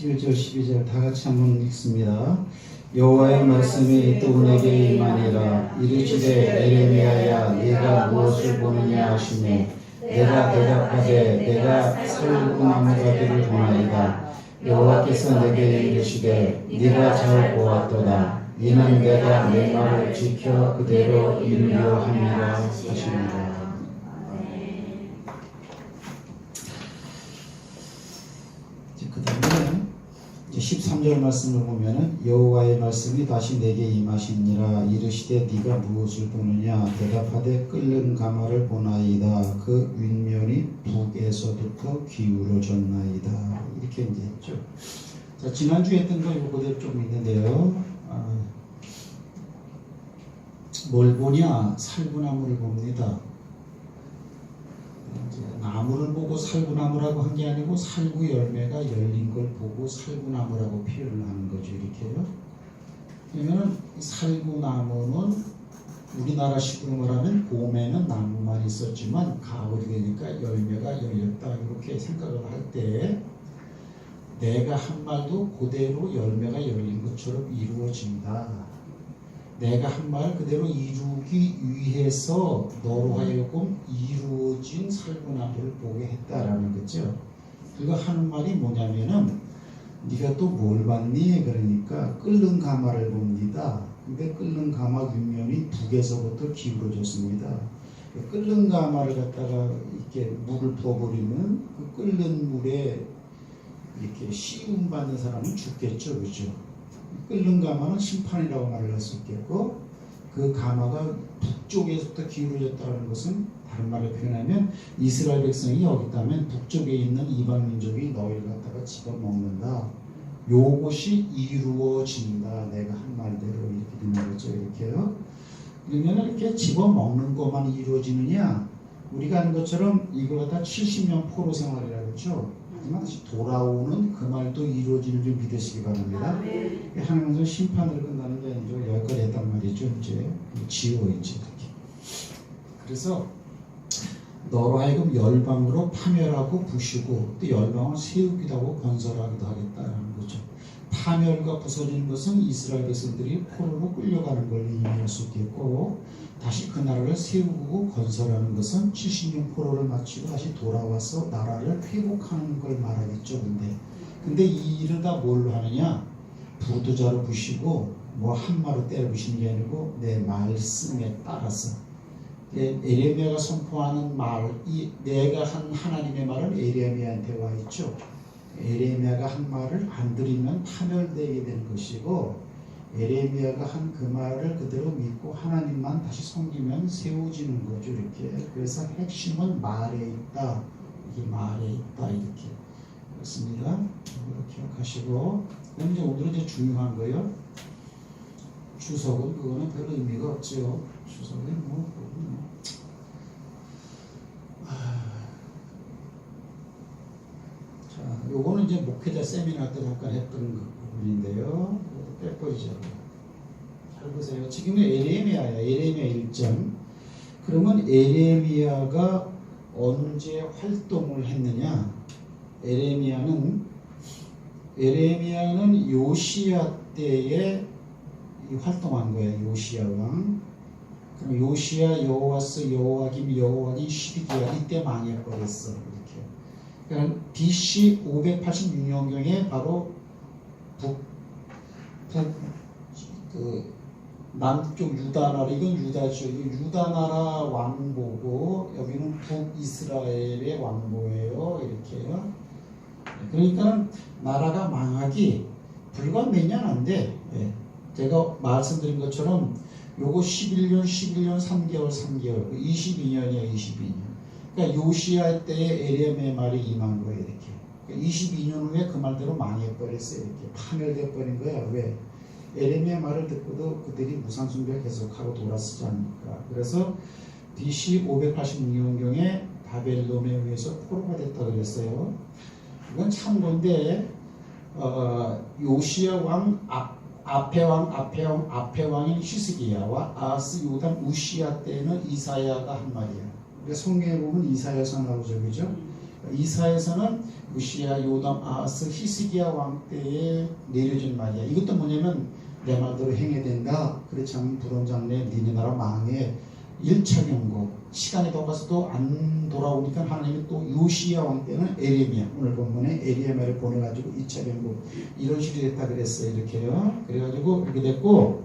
11절 12절 다 같이 한번 읽습니다. 여호와의 말씀이 또 내게 임하니라. 이르시되 에레미야야 네가 무엇을 보느냐 하시매 내가 대답하되 내가 살구나무가들을 보나이다. 여호와께서 내게 이르시되 네가 잘 보았도다. 이는 내가 내 말을 지켜 그대로 이루려 함이라 하시니라. 그 다음에 13절 말씀을 보면은 여호와의 말씀이 다시 내게 임하시니라. 이르시되 네가 무엇을 보느냐. 대답하되 끓는 가마를 보나이다. 그 윗면이 북에서부터 기울어졌나이다. 이렇게 이제 했죠. 자, 지난주에 했던 거 이거 그대로 좀 있는데요. 뭘 보냐? 살구나무를 봅니다. 나무를 보고 살구나무라고 한 게 아니고 살구 열매가 열린 걸 보고 살구나무라고 표현을 하는 거죠. 이렇게요. 그러면 살구나무는 우리나라 식으로 말하면 봄에는 나무만 있었지만 가을이 되니까 열매가 열렸다. 이렇게 생각을 할 때 내가 한 말도 그대로 열매가 열린 것처럼 이루어진다. 내가 한 말 그대로 이루기 위해서 너로 하여금 이루어진 살구나무를 보게 했다라는 거죠. 그거 하는 말이 뭐냐면은 네가 또 뭘 봤니? 그러니까 끓는 가마를 봅니다. 근데 끓는 가마 윗면이 북에서부터 기울어졌습니다. 끓는 가마를 갖다가 이렇게 물을 부어버리면 그 끓는 물에 이렇게 시움 받는 사람은 죽겠죠, 그렇죠? 끓는 가마는 심판이라고 말을 할 수 있겠고, 그 가마가 북쪽에서부터 기울어졌다는 것은 다른 말로 표현하면 이스라엘 백성이 여기 있다면 북쪽에 있는 이방 민족이 너희를 갖다가 집어먹는다. 요것이 이루어진다. 내가 한 말대로 이렇게 되는 거죠. 이렇게요. 그러면 이렇게 집어먹는 것만 이루어지느냐? 우리가 아는 것처럼 이걸 갖다 70년 포로 생활이라고 그랬죠. 하지만 다시 돌아오는 그 말도 이루어지는 줄 믿으시기 바랍니다. 하나님은 심판으로 끝나는 게 아니죠. 여기까지 했단 말이죠. 이제 지워 이제 이렇게. 그래서 너로 하여금 열방으로 파멸하고 부수고 또 열방을 세우기도 하고 건설하기도 하겠다는 거죠. 파멸과 부서지는 것은 이스라엘 백성들이 포로로 끌려가는 걸 의미할 수 있겠고, 다시 그 나라를 세우고 건설하는 것은 70년 포로를 마치고 다시 돌아와서 나라를 회복하는 걸 말하겠죠. 근데 이 일을 다 뭘로 하느냐? 부도자로 부시고 뭐 한마로 때려 부시는 게 아니고 내 말씀에 따라서. 에레미야가 선포하는 말, 이 내가 한 하나님의 말은 에레미야한테 와 있죠. 에레미야가 한 말을 안 들으면 파멸되게 된 것이고, 에레미야가 한 그 말을 그대로 믿고 하나님만 다시 섬기면 세워지는 거죠. 이렇게. 그래서 핵심은 말에 있다. 이게 말에 있다. 이렇게. 그렇습니다. 이렇게 기억하시고. 그럼 이제 오늘은 이제 중요한 거예요. 추석은 그거는 별 의미가 없죠. 추석은 자, 요거는 이제 목회자 세미나 때 잠깐 했던 그 부분인데요. 빼버리죠. 잘 보세요. 지금 에레미야야. 에레미야 1장. 그러면 에레미야가 언제 활동을 했느냐? 에레미야는 요시야 때에 활동한 거예요. 요시야 왕. 그럼 요시야, 여호와스, 여호와김, 여호와긴, 시드기야 이때 망해버렸어. 이렇게. 그러니까 BC 586년경에 바로 남쪽 유다나라, 이건 유다죠. 이건 유다나라 왕보고 여기는 북이스라엘의 왕보예요. 이렇게요. 그러니까 나라가 망하기 불과 몇 년 안 돼. 제가 말씀드린 것처럼 요거 11년 3개월 22년이에요. 22년. 그러니까 요시야 때에 에레미야 말이 임한 거예요. 이렇게. 그러니까 22년 후에 그 말대로 망해버렸어요. 이렇게 파멸돼 버린 거야. 왜? 에레미야 말을 듣고도 그들이 무상숭배를 계속하고 돌아서지 않으니까. 그래서 BC 586년경에 바벨론에 의해서 포로가 됐다 그랬어요. 이건 참고인데 요시야 왕 앞에 왕인 히스기야와 아하스 요담 우시야 때는 이사야가 한 말이야. 그러니까 성경에 보면 이사야서 나오죠, 그죠? 이사에서는 우시야, 요담, 아하스, 히스기야 왕 때에 내려진 말이야. 이것도 뭐냐면 내 말대로 행해야 된다. 그렇지 않으면 불온 장래 니네 나라 망해. 1차 경고. 시간이 더 가서도 안 돌아오니까 하나님이 또 요시야 왕 때는 에레미야, 오늘 본문에 에레미야를 보내가지고 2차 경고 이런 식이 됐다 그랬어요. 이렇게요. 그래가지고 이렇게 됐고,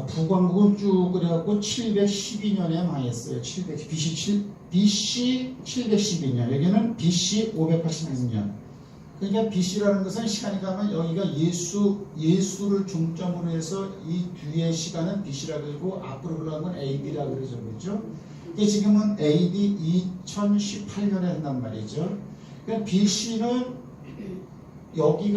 북왕국은 쭉 그래갖고 712년에 망했어요. BC 712년. 여기는 BC 586년. 그러니까 BC라는 것은 시간이 가면 여기가 예수를 중점으로 해서 이 뒤에 시간은 BC라고 그러고 앞으로 흘러간 건 AD라고 그러죠. 그렇죠? 이게 지금은 AD 2018년에 한단 말이죠. 그러니까 BC는 여기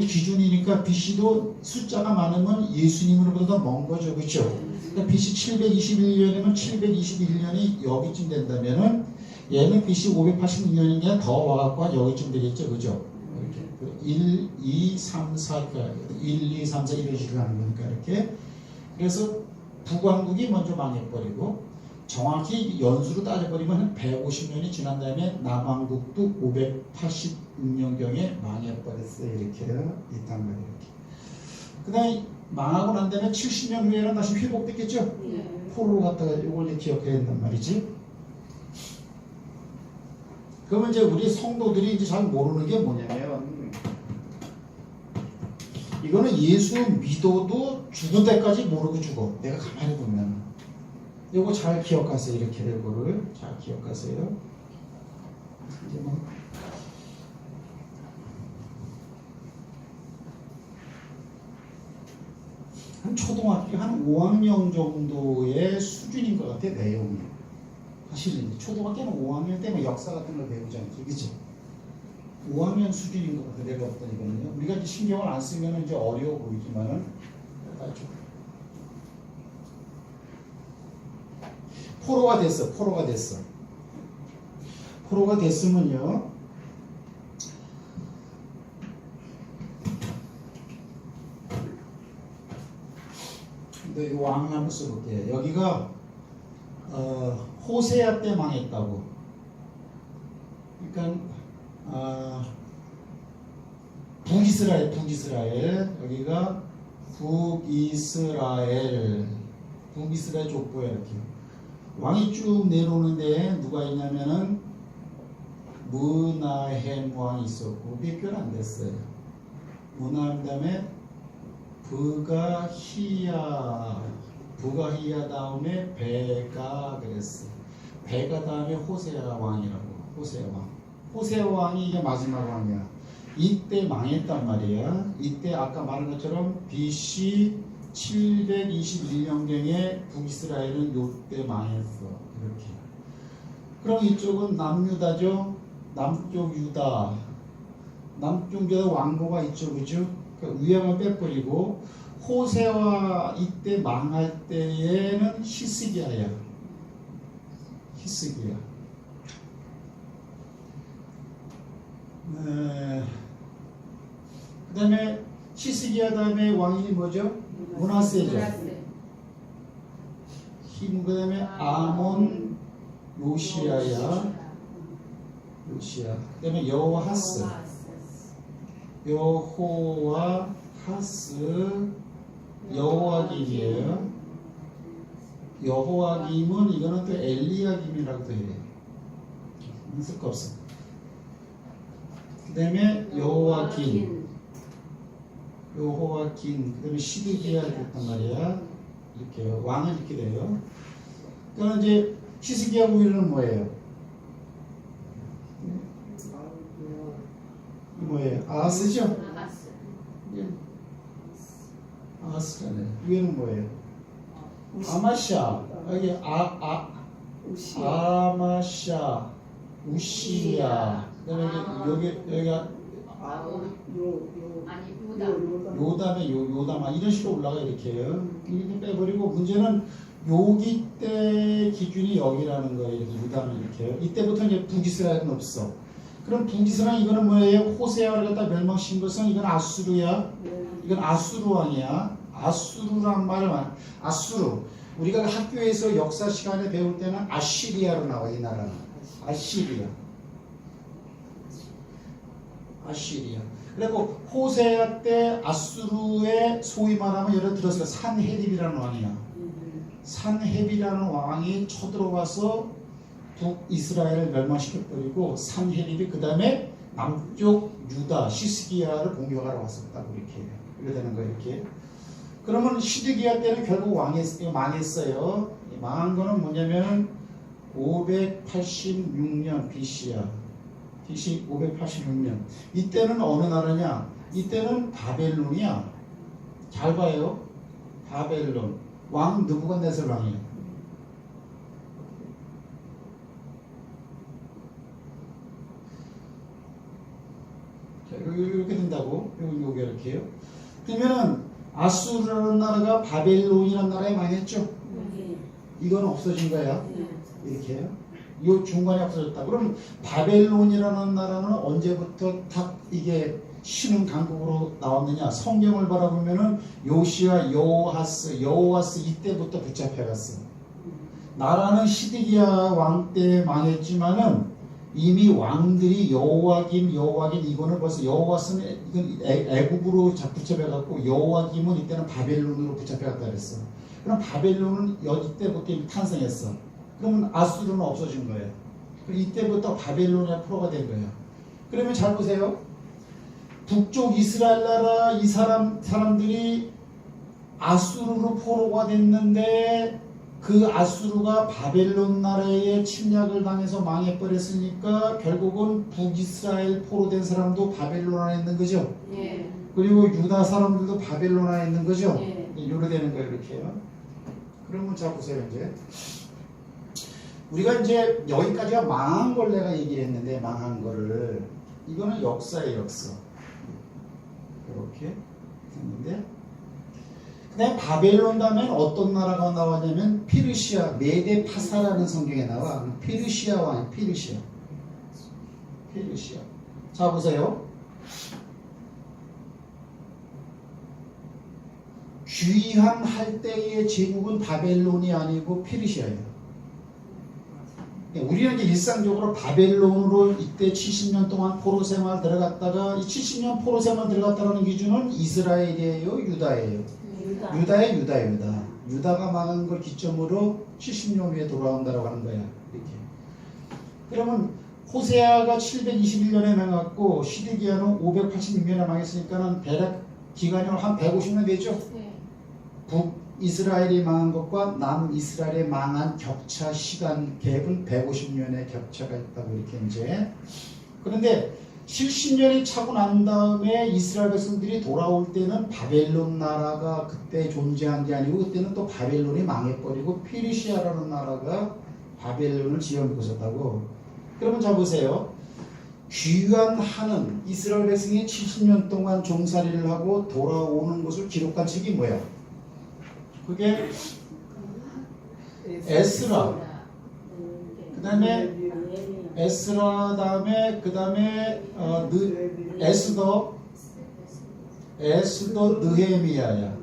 기준이니까 BC도 숫자가 많으면 예수님으로보다 먼 거죠. 그렇죠? 그러니까 BC 721년이면 721년이 여기쯤 된다면은 얘는 BC 586년인데 더 와갖고 여기쯤 되겠죠. 그죠? 이렇게 1, 2, 3, 4, 1, 2, 3, 4 이런 식으로 하는 거니까 이렇게. 그래서 북왕국이 먼저 망해버리고 정확히 연수로 따져버리면 150년이 지난 다음에 남왕국도 586년경에 망해버렸어요. 이렇게요. 있단 말이에요. 이렇게. 그 다음에 망하고 난 다음에 70년 후에는 다시 회복됐겠죠? 포로로 갔다가 이걸 기억해야 된단 말이지. 그러면 이제 우리 성도들이 이제 잘 모르는 게 뭐냐면, 이거는 예수 믿어도 죽을 때까지 모르고 죽어. 내가 가만히 보면. 요거 잘 기억하세요. 이렇게 이거를 잘 기억하세요. 이제 뭐 한 초등학교 한 5학년 정도의 수준인 것 같아, 내용이. 사실은 초등학교는 5학년 때문에 역사 같은 걸 배우지 않죠, 그치? 5학년 수준인 것 같아, 내가 봤더니 거든요. 우리가 이제 신경을 안 쓰면 이제 어려워 보이지만은 포로가 됐으면요. 근데 이 왕을 한번 써볼게요. 여기가 호세아 때 망했다고. 그러니까 북이스라엘. 여기가 북이스라엘 족보야 이렇게. 왕이 쭉 내려오는데 누가 있냐면은 무나헴 왕이 있었고 몇 개월 안 됐어요. 무나헴 다음에 부가히야 다음에 베가 그랬어. 베가 다음에 호세아 왕이라고. 호세아 왕이 이게 마지막 왕이야. 이때 망했단 말이야. 이때 아까 말한 것처럼 BC 721년경에 북이스라엘은 요때 망했어. 이렇게. 그럼 이쪽은 남유다죠. 남쪽 유다 왕고가 이쪽이죠. 그러니까 위험을 빼버리고 호세와 이때 망할 때에는 히스기야야. 그 다음에 히스기야 다음에 왕이 뭐죠? 므낫세죠. 그 다음에 아몬 요시야. 그 다음에 여호와하스, 여호와김이에요. 여호와김은 이거는 또 엘리야김이라고도 해요. 쓸 거 없어. 그 다음에 여호와긴, 그 다음에 시드기야 됐단 말이야. 이렇게요. 왕은 이렇게 돼요. 그러니까 이제 히스기야 후에는 뭐예요? 아하스죠? 아하스가네. 위에는 뭐예요? 아마샤. 여기 아마샤, 우시야. 그다음에 여기가 요담아 이런 식으로 올라가 이렇게요. 이렇게 빼버리고 문제는 여기 때 기준이 여기라는 거예요. 이렇게 유담이 이렇게요. 이때부터 이제 북이스라엘은 없어. 그럼 북이스라엘 이거는 뭐예요? 호세아를 갖다 멸망시킨 것은 이건 아수르야. 이건 아수르 왕이야. 아수르란 말은 아수르. 우리가 학교에서 역사 시간에 배울 때는 아시리아로 나와. 이 나라는 아시리아. 아시리아. 그리고 호세아 때 아수르의 소위 말하면 예를 들어서 산헤립이라는 왕이야. 산헤립이라는 왕이 쳐들어와서 북이스라엘을 멸망시켜버리고 산헤립이 그 다음에 남쪽 유다 시스기야를 공격하러 왔었다고 이렇게 해요. 이렇게 되는 거예요. 이렇게. 그러면 시드기야 때는 결국 망했어요. 망한 거는 뭐냐면 586년 BC야. BC 586년. 이때는 어느 나라냐? 이때는 바벨론이야. 잘 봐요. 바벨론. 왕 느부갓네살 왕이야. 자, 이렇게 된다고. 요게 이렇게 해요. 그러면은 아수르라는 나라가 바벨론이라는 나라에 망했죠? 이건 없어진 거야. 이렇게 해요. 이 중간에 없어졌다. 그럼 바벨론이라는 나라는 언제부터 딱 이게 신흥 강국으로 나왔느냐? 성경을 바라보면은 요시야, 여호와스 이때부터 붙잡혀갔어. 나라는 시드기야 왕 때 망했지만은 이미 왕들이 여호와김 이거는 벌써 여호와스는 이건 애굽으로 붙잡혀갔고 여호와김은 이때는 바벨론으로 붙잡혀갔다 그랬어. 그럼 바벨론은 이때부터 이미 탄생했어. 그러면 아수르는 없어진 거예요. 이때부터 바벨론의 포로가 된 거예요. 그러면 잘 보세요. 북쪽 이스라엘 나라 이 사람들이 아수르로 포로가 됐는데 그 아수르가 바벨론 나라에 침략을 당해서 망해버렸으니까 결국은 북이스라엘 포로 된 사람도 바벨론 안에 있는 거죠. 예. 그리고 유다 사람들도 바벨론 안에 있는 거죠. 예. 이렇게 되는 거예요. 이렇게요. 그러면 자 보세요. 이제 우리가 이제 여기까지가 망한 걸 내가 얘기했는데 망한 거를 이거는 역사예요. 역사. 이렇게 했는데 그 다음에 바벨론 다음엔 어떤 나라가 나왔냐면 페르시아, 메데파사라는 성경에 나와. 페르시아 왕, 페르시아. 자 보세요. 귀환할 때의 제국은 바벨론이 아니고 페르시아예요. 우리는 이제 일상적으로 바벨론으로 이때 70년 동안 포로 생활 들어갔다가 이 70년 포로 생활 들어갔다는 기준은 이스라엘이에요, 유다예요. 유다. 유다가 망한 걸 기점으로 70년 후에 돌아온다라고 하는 거야. 이렇게. 그러면 호세아가 721년에 망했고 시드기야는 586년에 망했으니까는 대략 기간이 한 150년 되죠. 네. 북이스라엘이 망한 것과 남이스라엘이 망한 격차 시간 갭은 150년의 격차가 있다고 이렇게 이제. 그런데 70년이 차고 난 다음에 이스라엘 백성들이 돌아올 때는 바벨론 나라가 그때 존재한 게 아니고 그때는 또 바벨론이 망해버리고 페르시아라는 나라가 바벨론을 지어놓고 있었다고. 그러면 자 보세요. 귀환하는 이스라엘 백성이 70년 동안 종살이를 하고 돌아오는 것을 기록한 책이 뭐야? 그게 에스라. 그 다음에 에스라 다음에 그 다음에 에스더 느헤미야야.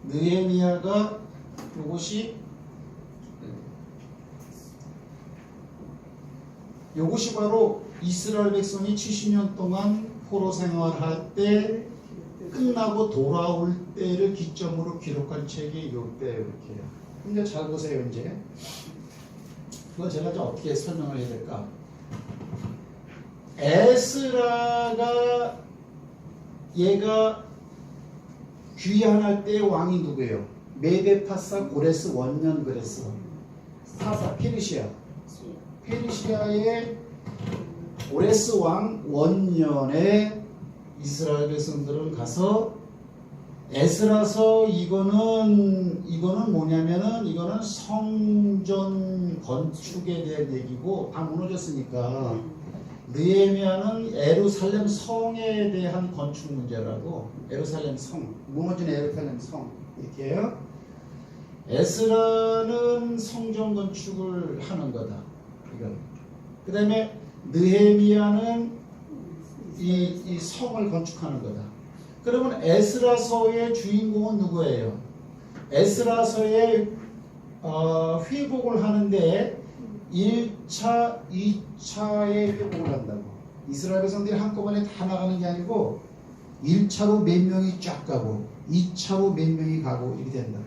느헤미야가 요것이 바로 이스라엘 백성이 70년 동안 포로 생활할 때 끝나고 돌아올 때를 기점으로 기록한 책이 요때 이렇게요. 근데 잘 보세요. 이제 그거 제가 좀 어떻게 설명을 해야 될까? 에스라가 얘가 귀환할 때 왕이 누구예요? 메데파사 고레스 원년 그랬어. 사사 페르시아. 페르시아의 고레스 왕 원년에 이스라엘 백성들은 가서 에스라서 이거는 뭐냐면은 이거는 성전 건축에 대한 얘기고 다 무너졌으니까 느헤미야는 예루살렘 성에 대한 건축 문제라고. 예루살렘 성, 무너진 예루살렘 성 이렇게 해요. 에스라는 성전 건축을 하는 거다. 이건. 그 다음에 느헤미야는 이 성을 건축하는 거다. 그러면 에스라서의 주인공은 누구예요? 에스라서의 회복을 하는데 1차, 2차의 회복을 한다고. 이스라엘 백성들이 한꺼번에 다 나가는 게 아니고 1차로 몇 명이 쫙 가고 2차로 몇 명이 가고 이렇게 된다.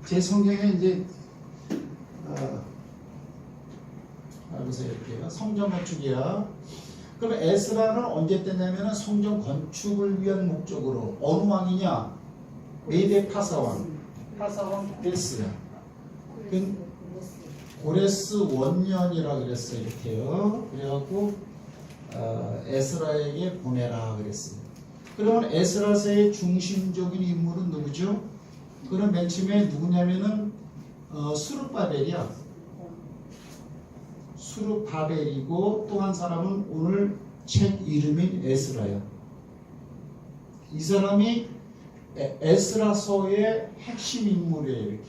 제 성경에 이제 보세요. 이렇게 성전 건축이야. 그럼 에스라는 언제 때냐면 성전 건축을 위한 목적으로 어느 왕이냐? 메데 파사왕. 파사왕 고레스야. 고레스 원년이라 그랬어요. 이렇게요. 그래갖고 에스라에게 보내라 그랬어요. 그러면 에스라서의 중심적인 인물은 누구죠? 그럼 맨 처음에 누구냐면은 수르바벨이야. 수르바벨이고 또 한 사람은 오늘 책 이름인 에스라야. 이 사람이 에스라서의 핵심 인물이에요. 이렇게.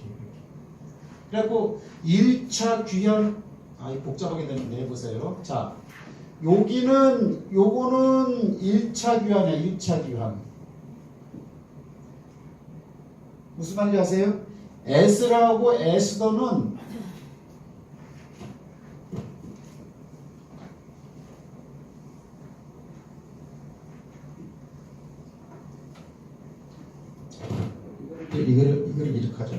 그래갖고 1차 귀환 복잡하게 되는데 해보세요. 자, 요거는 1차 귀환이야. 1차 귀환. 무슨 말인지 아세요? 에스라하고 에스더는 이걸 이렇게 하자.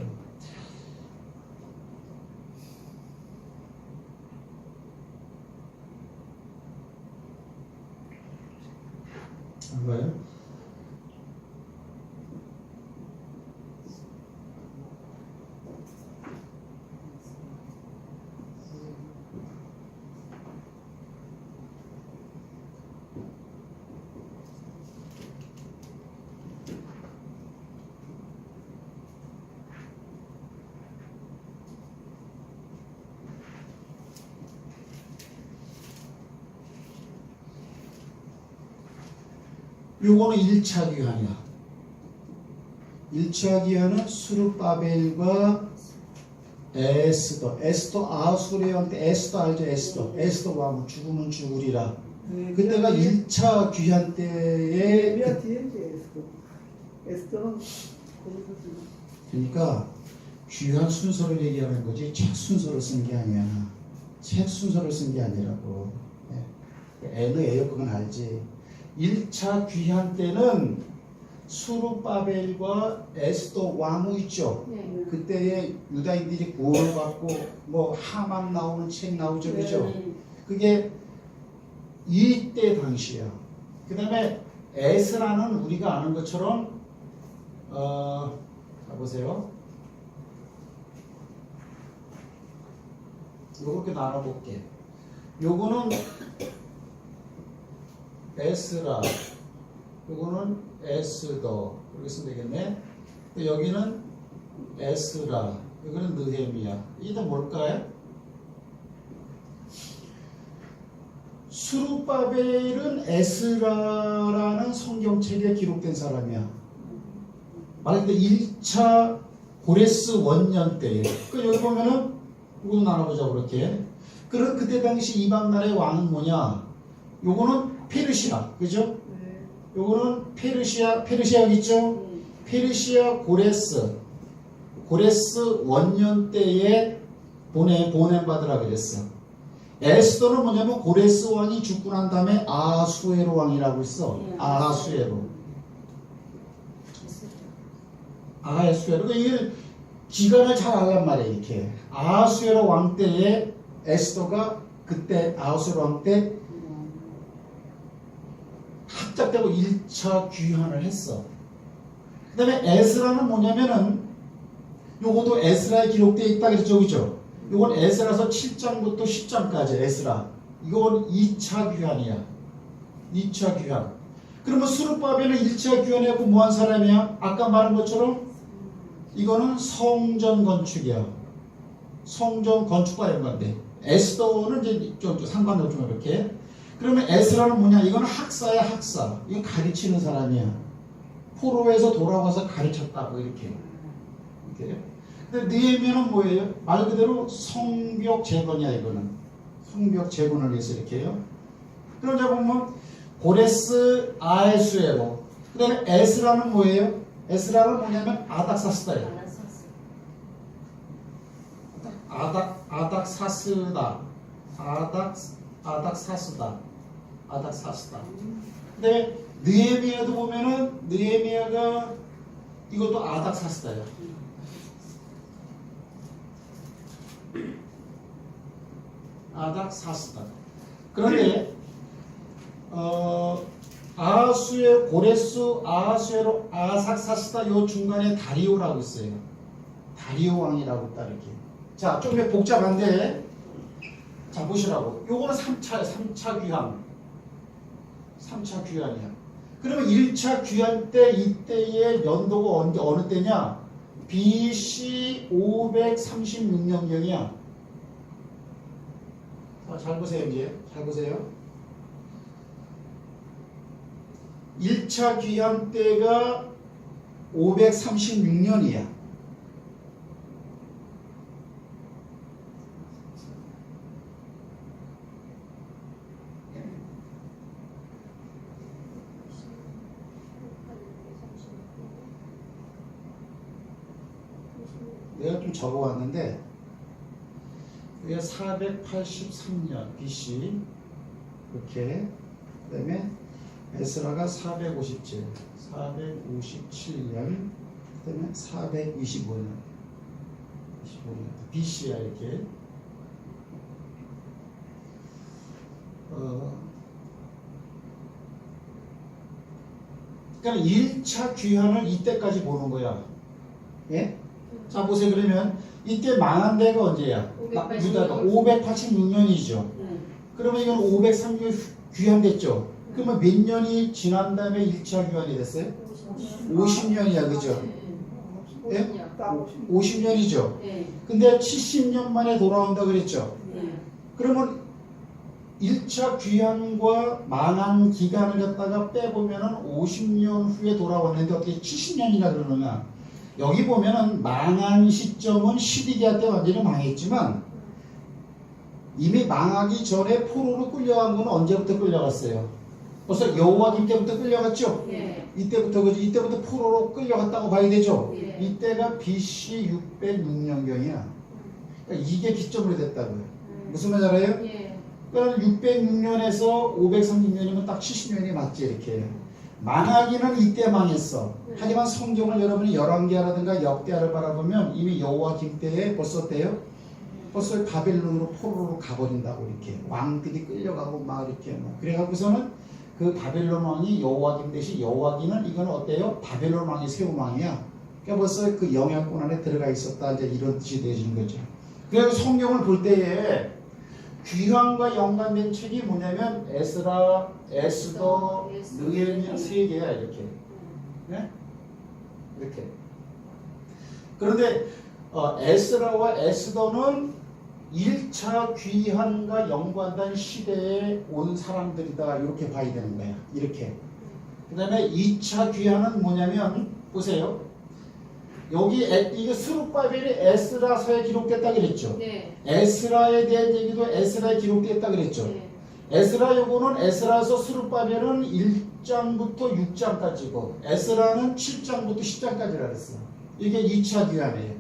안 봐요? 요거는 1차 귀환이야. 1차 귀환은 수르바벨과 에스더 아수레한테 에스더 알죠? 에스더 왕 죽으면 죽으리라. 그때가 1차 귀환 때에 그러니까 귀환 순서를 얘기하는 거지 책 순서를 쓴 게 아니야. 책 순서를 쓴 게 아니라고. 애는 애요 그건 알지. 1차 귀환 때는 수르바벨과 에스더 왕후 있죠. 네. 그때에 유다인들이 구원을 받고 뭐 하만 나오는 책 나오죠. 네. 그죠? 그게 이때 당시야. 그 다음에 에스라는 우리가 아는 것처럼 자 보세요. 요렇게 나눠볼게. 요거는 에스라, 요거는 에스더 이렇게 쓰면 되겠네. 여기는 에스라, 여기는 느헤미야. 이게 다 뭘까요? 수르바벨은 에스라라는 성경책에 기록된 사람이야. 말 그대로 1차 고레스 원년 때에. 그 여기 보면은 이거 나눠보자 그렇게. 그럼 그때 당시 이방 나라의 왕은 뭐냐? 요거는 페르시아, 그죠? 요거는 페르시아 여기 있죠? 페르시아 고레스 원년 때에 보냄받으라 그랬어. 에스더는 뭐냐면 고레스 왕이 죽고 난 다음에 아수에로 왕이라고 있어. 아수에로. 이게 기간을 잘 알란 말이야, 이렇게. 아수에로 왕 때에 에스더가 그때 아수에로 왕 때 합작되고 1차 귀환을 했어. 그 다음에 에스라는 뭐냐면은 요것도 에스라에 기록되어 있다 그랬죠. 그죠? 요건 에스라서 7장부터 10장까지 에스라. 이건 2차 귀환이야. 2차 귀환. 그러면 수르바벨은 1차 귀환하고 뭐한 사람이야? 아까 말한 것처럼 이거는 성전 건축이야. 성전 건축과 이런 건데 에스더는 이제 좀 상관없 좀 이렇게. 그러면 에스라는 뭐냐? 이건 학사야, 학사. 이건 가르치는 사람이야. 포로에서 돌아와서 가르쳤다고 이렇게. 근데 느헤미야는 뭐예요? 말 그대로 성벽 재건이야. 이거는 성벽 재건을 위해서 이렇게요. 그럼 자 보면 고레스 아에수에로. 그 다음에 에스라는 뭐예요? 에스라는 뭐냐면 아닥사스다예요. 아닥사스다. 아닥사스다. 아닥사스다. 근데 느헤미야도 보면은 느헤미야가 이것도 아닥사스다야. 아닥사스다. 그런데 아하수에 고레스 아하수에로 아삭사스다 요 중간에 다리오라고 있어요. 다리오 왕이라고 있다 이렇게. 자, 좀 복잡한데 자 보시라고. 요거는 3차 귀환. 3차 귀환이야. 그러면 1차 귀환 때 이때의 연도가 어느 때냐? BC 536년경이야. 잘 보세요, 이제. 잘 보세요. 1차 귀환 때가 536년이야. 내가 좀 적어왔는데 이게 483년 BC 이렇게 그 다음에 에스라가 457년 그 다음에 425년 BC야 이렇게 그러니까 1차 귀환을 이때까지 보는 거야. 예? 자 보세요. 그러면 이때 망한 데가 언제야? 유다가 586년이죠. 그러면 이건 503년 귀환됐죠. 그러면 몇 년이 지난 다음에 1차 귀환이 됐어요? 50년이야, 그죠? 예? 50년이죠. 근데 70년 만에 돌아온다 그랬죠. 그러면 1차 귀환과 망한 기간을 갖다가 빼보면은 50년 후에 돌아왔는데 어떻게 70년이나 그러느냐? 여기 보면은 망한 시점은 12개월 때 완전히 망했지만 이미 망하기 전에 포로로 끌려간 건 언제부터 끌려갔어요? 벌써 여호와김 때부터 끌려갔죠? 네. 이때부터 그지? 이때부터 포로로 끌려갔다고 봐야 되죠? 네. 이때가 BC 606년경이야. 그러니까 이게 기점으로 됐다고요. 무슨 말 알아요? 네. 그러니까 606년에서 536년이면 딱 70년이 맞지 이렇게. 망하기는 이때 망했어. 하지만 성경을 여러분이 열왕기하라든가 역대하를 바라보면 이미 여호와김 때에 벌써 어때요? 벌써 바벨론으로 포로로 가버린다고 이렇게 왕들이 끌려가고 막 이렇게 막 그래갖고서는 그 바벨론 왕이 여호와김 대신 여호와김은 이건 어때요? 바벨론 왕이 세운 왕이야. 그러니까 벌써 그 영향권 안에 들어가 있었다 이제 이런 뜻이 되어지는 거죠. 그래서 성경을 볼 때에 귀환과 연관된 책이 뭐냐면 에스라, 에스더, 느헤미야 세 개야 이렇게. 네? 이렇게. 그런데 에스라와 에스더는 1차 귀환과 연관된 시대에 온 사람들이다 이렇게 봐야 되는 거야. 이렇게. 그 다음에 2차 귀환은 뭐냐면 보세요. 여기 이게 스룹바벨이 에스라서에 기록됐다 그랬죠. 네. 에스라에 대한 얘기도 에스라에 기록됐다 그랬죠. 네. 에스라 요거는 에스라서 스룹바벨은 1장부터 6장까지고 에스라는 7장부터 10장까지라 그랬어. 이게 2차 귀환이에요.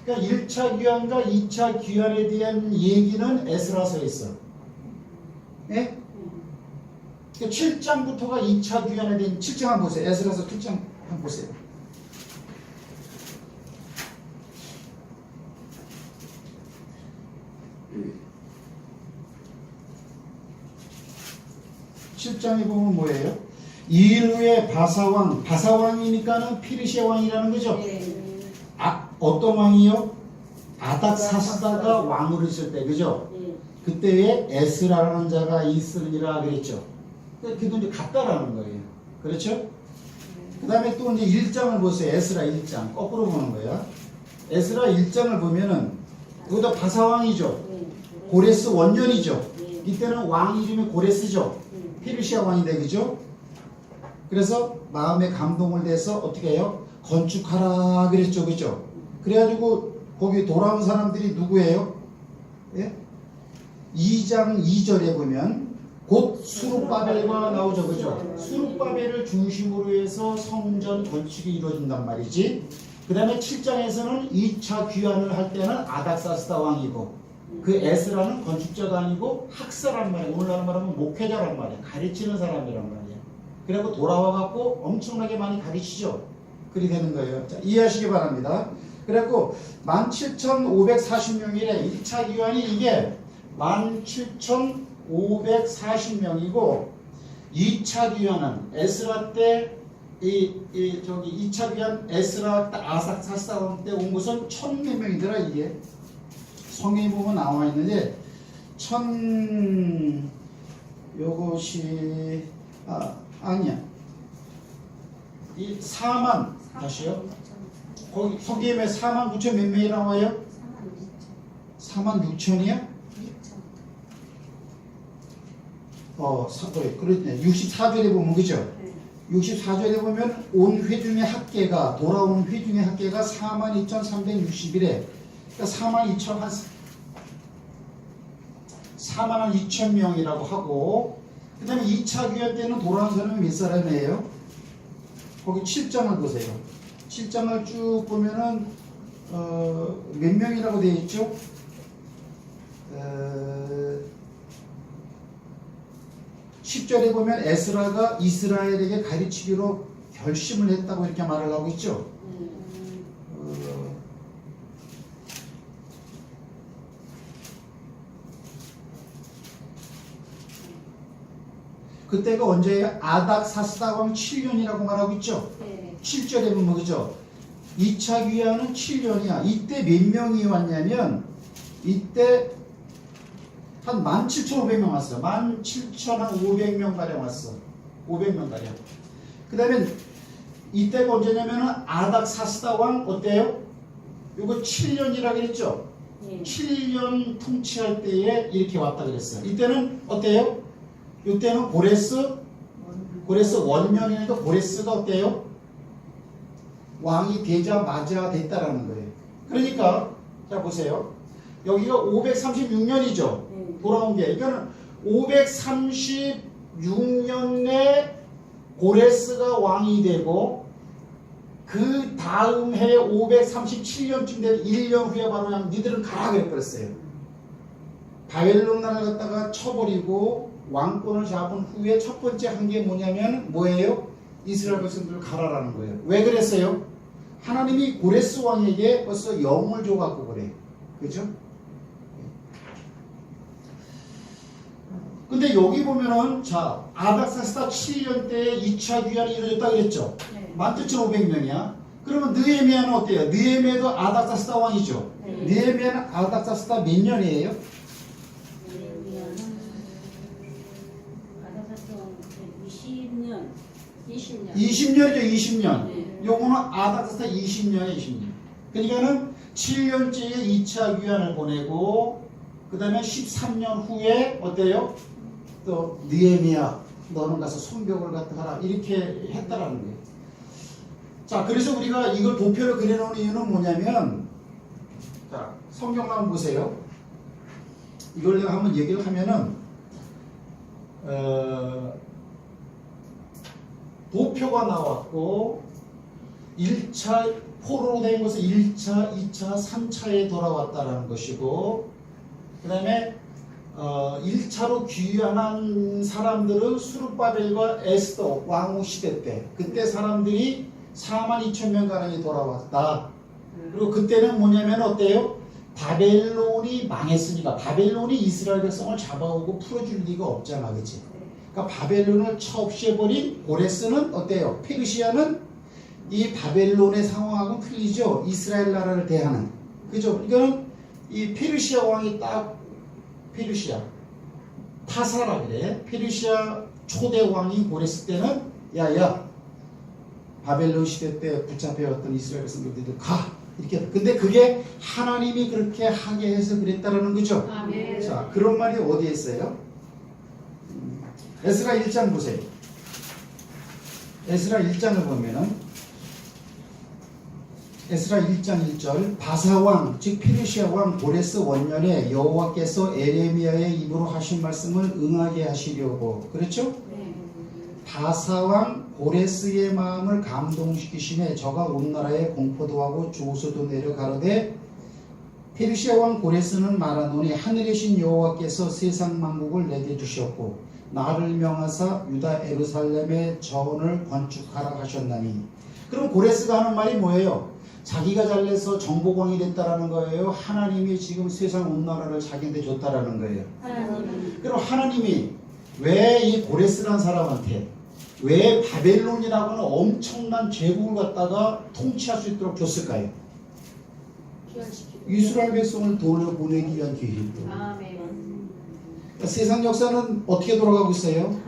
그러니까 1차 귀환과 2차 귀환에 대한 얘기는 에스라서에 있어. 네? 그러니까 7장부터가 2차 귀환에 대한 7장 한번 보세요. 에스라서 7장 한번 보세요. 실장에 보면 뭐예요? 이일 후에 바사왕이니까는 피르시아 왕이라는 거죠. 어떤 왕이요? 아닥사스다가 왕으로 있을 때, 그죠? 그때에 에스라라는 자가 있으리라 그랬죠. 그도 이제 같다라는 거예요. 그렇죠? 그 다음에 또 이제 1장을 보세요. 에스라 1장. 거꾸로 보는 거야. 에스라 1장을 보면은, 그것도 바사왕이죠. 고레스 원년이죠. 이때는 왕 이름이 고레스죠. 피르시아 왕인데, 그죠? 그래서 마음에 감동을 내서 어떻게 해요? 건축하라 그랬죠. 그죠? 그래가지고 거기 돌아온 사람들이 누구예요? 예? 2장 2절에 보면 곧 수룹바벨과 나오죠. 그죠? 수룹바벨을 중심으로 해서 성전 건축이 이루어진단 말이지. 그 다음에 7장에서는 2차 귀환을 할 때는 아닥사스다 왕이고 그 에스라는 건축자가 아니고 학사란 말이야. 오늘날 말하면 목회자란 말이야. 가르치는 사람이란 말이야. 그래갖고 돌아와갖고 엄청나게 많이 가르치죠. 그리 되는 거예요. 자, 이해하시기 바랍니다. 그래갖고 17,540명이래. 1차 기원이 이게 17,540명이고 2차 기원은 에스라 때 2차 기원 에스라 아삭사스다 때 온 것은 1,000몇 명이더라. 이게 성경에 보면 나와 있는데 요것이 아니야. 이 4만 다시요. 거기 성경에 4만 9천 몇 명이 나와요? 4만 6천이야? 그렇네. 64절에 보면 그죠? 64절에 보면 온 회중의 합계가 돌아온 회중의 합계가 42,360이래. 그러니까 4만 2천 명이라고 하고, 그 다음에 2차 귀환 때는 돌아온 사람이 몇 사람이에요? 거기 7장을 보세요. 7장을 쭉 보면은 몇 명이라고 되어 있죠? 10절에 보면 에스라가 이스라엘에게 가르치기로 결심을 했다고 이렇게 말을 하고 있죠. 그때가 언제예요? 아닥사스다왕 7년이라고 말하고 있죠. 7절에 보면 그죠? 2차 귀환은 7년이야. 이때 몇 명이 왔냐면 이때 한 17,500명 왔어. 17,500명 가량 왔어. 500명 가량. 그 다음에 이때가 언제냐면은 아닥사스다 왕 어때요? 요거 7년이라 그랬죠? 7년 통치할 때에 이렇게 왔다 그랬어요. 이때는 어때요? 이때는 고레스 원년이니까 고레스가 어때요? 왕이 되자마자 됐다라는 거예요. 그러니까 자 보세요. 여기가 536년이죠. 돌아온 게. 이거는 536년에 고레스가 왕이 되고 그 다음 해 537년쯤 되는 1년 후에 바로 그냥 니들은 가라 그랬어요. 바벨론 나라를 갖다가 쳐버리고 왕권을 잡은 후에 첫 번째 한 게 뭐냐면 뭐예요? 이스라엘 백성들을 가라라는 거예요. 왜 그랬어요? 하나님이 고레스 왕에게 벌써 영을 줘갖고 그래. 그죠? 근데 여기 보면은 자 아닥사스다 7년 때 2차 귀환이 이루어졌다 그랬죠? 17,500명이야. 그러면 느헤미야는 어때요? 느헤미야도 아닥사스다 왕이죠? 느헤미야는 아닥사스다 몇 년이에요? 20년이죠. 20년. 요거는 아닥사스다 20년에 20년. 그러니까는 7년째에 2차 귀환을 보내고 그 다음에 13년 후에 어때요? 또 느헤미야 너는 가서 성벽을 갖다 하라 이렇게 했다라는 거예요. 자 그래서 우리가 이걸 도표를 그려놓은 이유는 뭐냐면 자 성경을 한번 보세요. 이걸 내가 한번 얘기를 하면은 도표가 나왔고 1차 포로로 된 것은 1차, 2차, 3차에 돌아왔다라는 것이고 그 다음에 1차로 귀환한 사람들은 수르바벨과 에스더 왕후 시대 때 그때 사람들이 42,000명 가량이 돌아왔다. 그리고 그때는 뭐냐면 어때요? 바벨론이 망했으니까 바벨론이 이스라엘 백성을 잡아오고 풀어줄 리가 없잖아. 그치? 그러니까 바벨론을 처없애버린 고레스는 어때요? 페르시아는 이 바벨론의 상황하고는 틀리죠. 이스라엘 나라를 대하는. 그죠? 이거는 이 페르시아 왕이 딱 페르시아 타사라 그래. 페르시아 초대 왕이 고레스 때는 야야 바벨론 시대 때 붙잡혀왔던 이스라엘 백성들도 가 이렇게. 근데 그게 하나님이 그렇게 하게 해서 그랬다라는 거죠. 아멘. 자 그런 말이 어디에 있어요? 에스라 1장 보세요. 에스라 1장을 보면은 에스라 1장 1절 바사왕 즉 페르시아 왕 고레스 원년에 여호와께서 에레미야의 입으로 하신 말씀을 응하게 하시려고 그렇죠? 네. 바사왕 고레스의 마음을 감동시키심에 저가 온 나라에 공포도 하고 조소도 내려 가로되 페르시아 왕 고레스는 말하노니 하늘의 신 여호와께서 세상 만국을 내게 주셨고 나를 명하사 유다 예루살렘의 전을 건축하라 하셨나니. 그럼 고레스가 하는 말이 뭐예요? 자기가 잘내서 정복왕이 됐다라는 거예요? 하나님이 지금 세상 온 나라를 자기한테 줬다라는 거예요? 그럼 하나님이 왜 이 고레스라는 사람한테 왜 바벨론이라고 하는 엄청난 제국을 갖다가 통치할 수 있도록 줬을까요? 이스라엘 백성을 돌려보내기 위한 계획이고. 그러니까 세상 역사는 어떻게 돌아가고 있어요?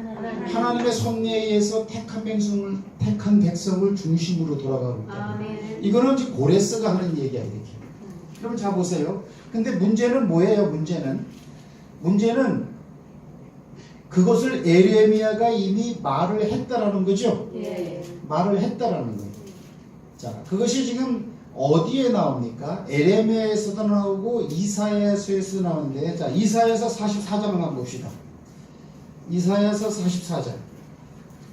하나님의 섭리에 의해서 택한 백성을 중심으로 돌아가고 있다. 이거는 지금 고레스가 하는 얘기야, 이렇게. 그럼 자 보세요. 근데 문제는 뭐예요? 문제는 그것을 에레미야가 이미 말을 했다라는 거죠. 말을 했다라는 거예요. 자, 그것이 지금 어디에 나옵니까? 에레미야에서도 나오고 이사야서에서도 나오는데, 자, 이사야서 44장을 한번 봅시다. 이사야서 44장.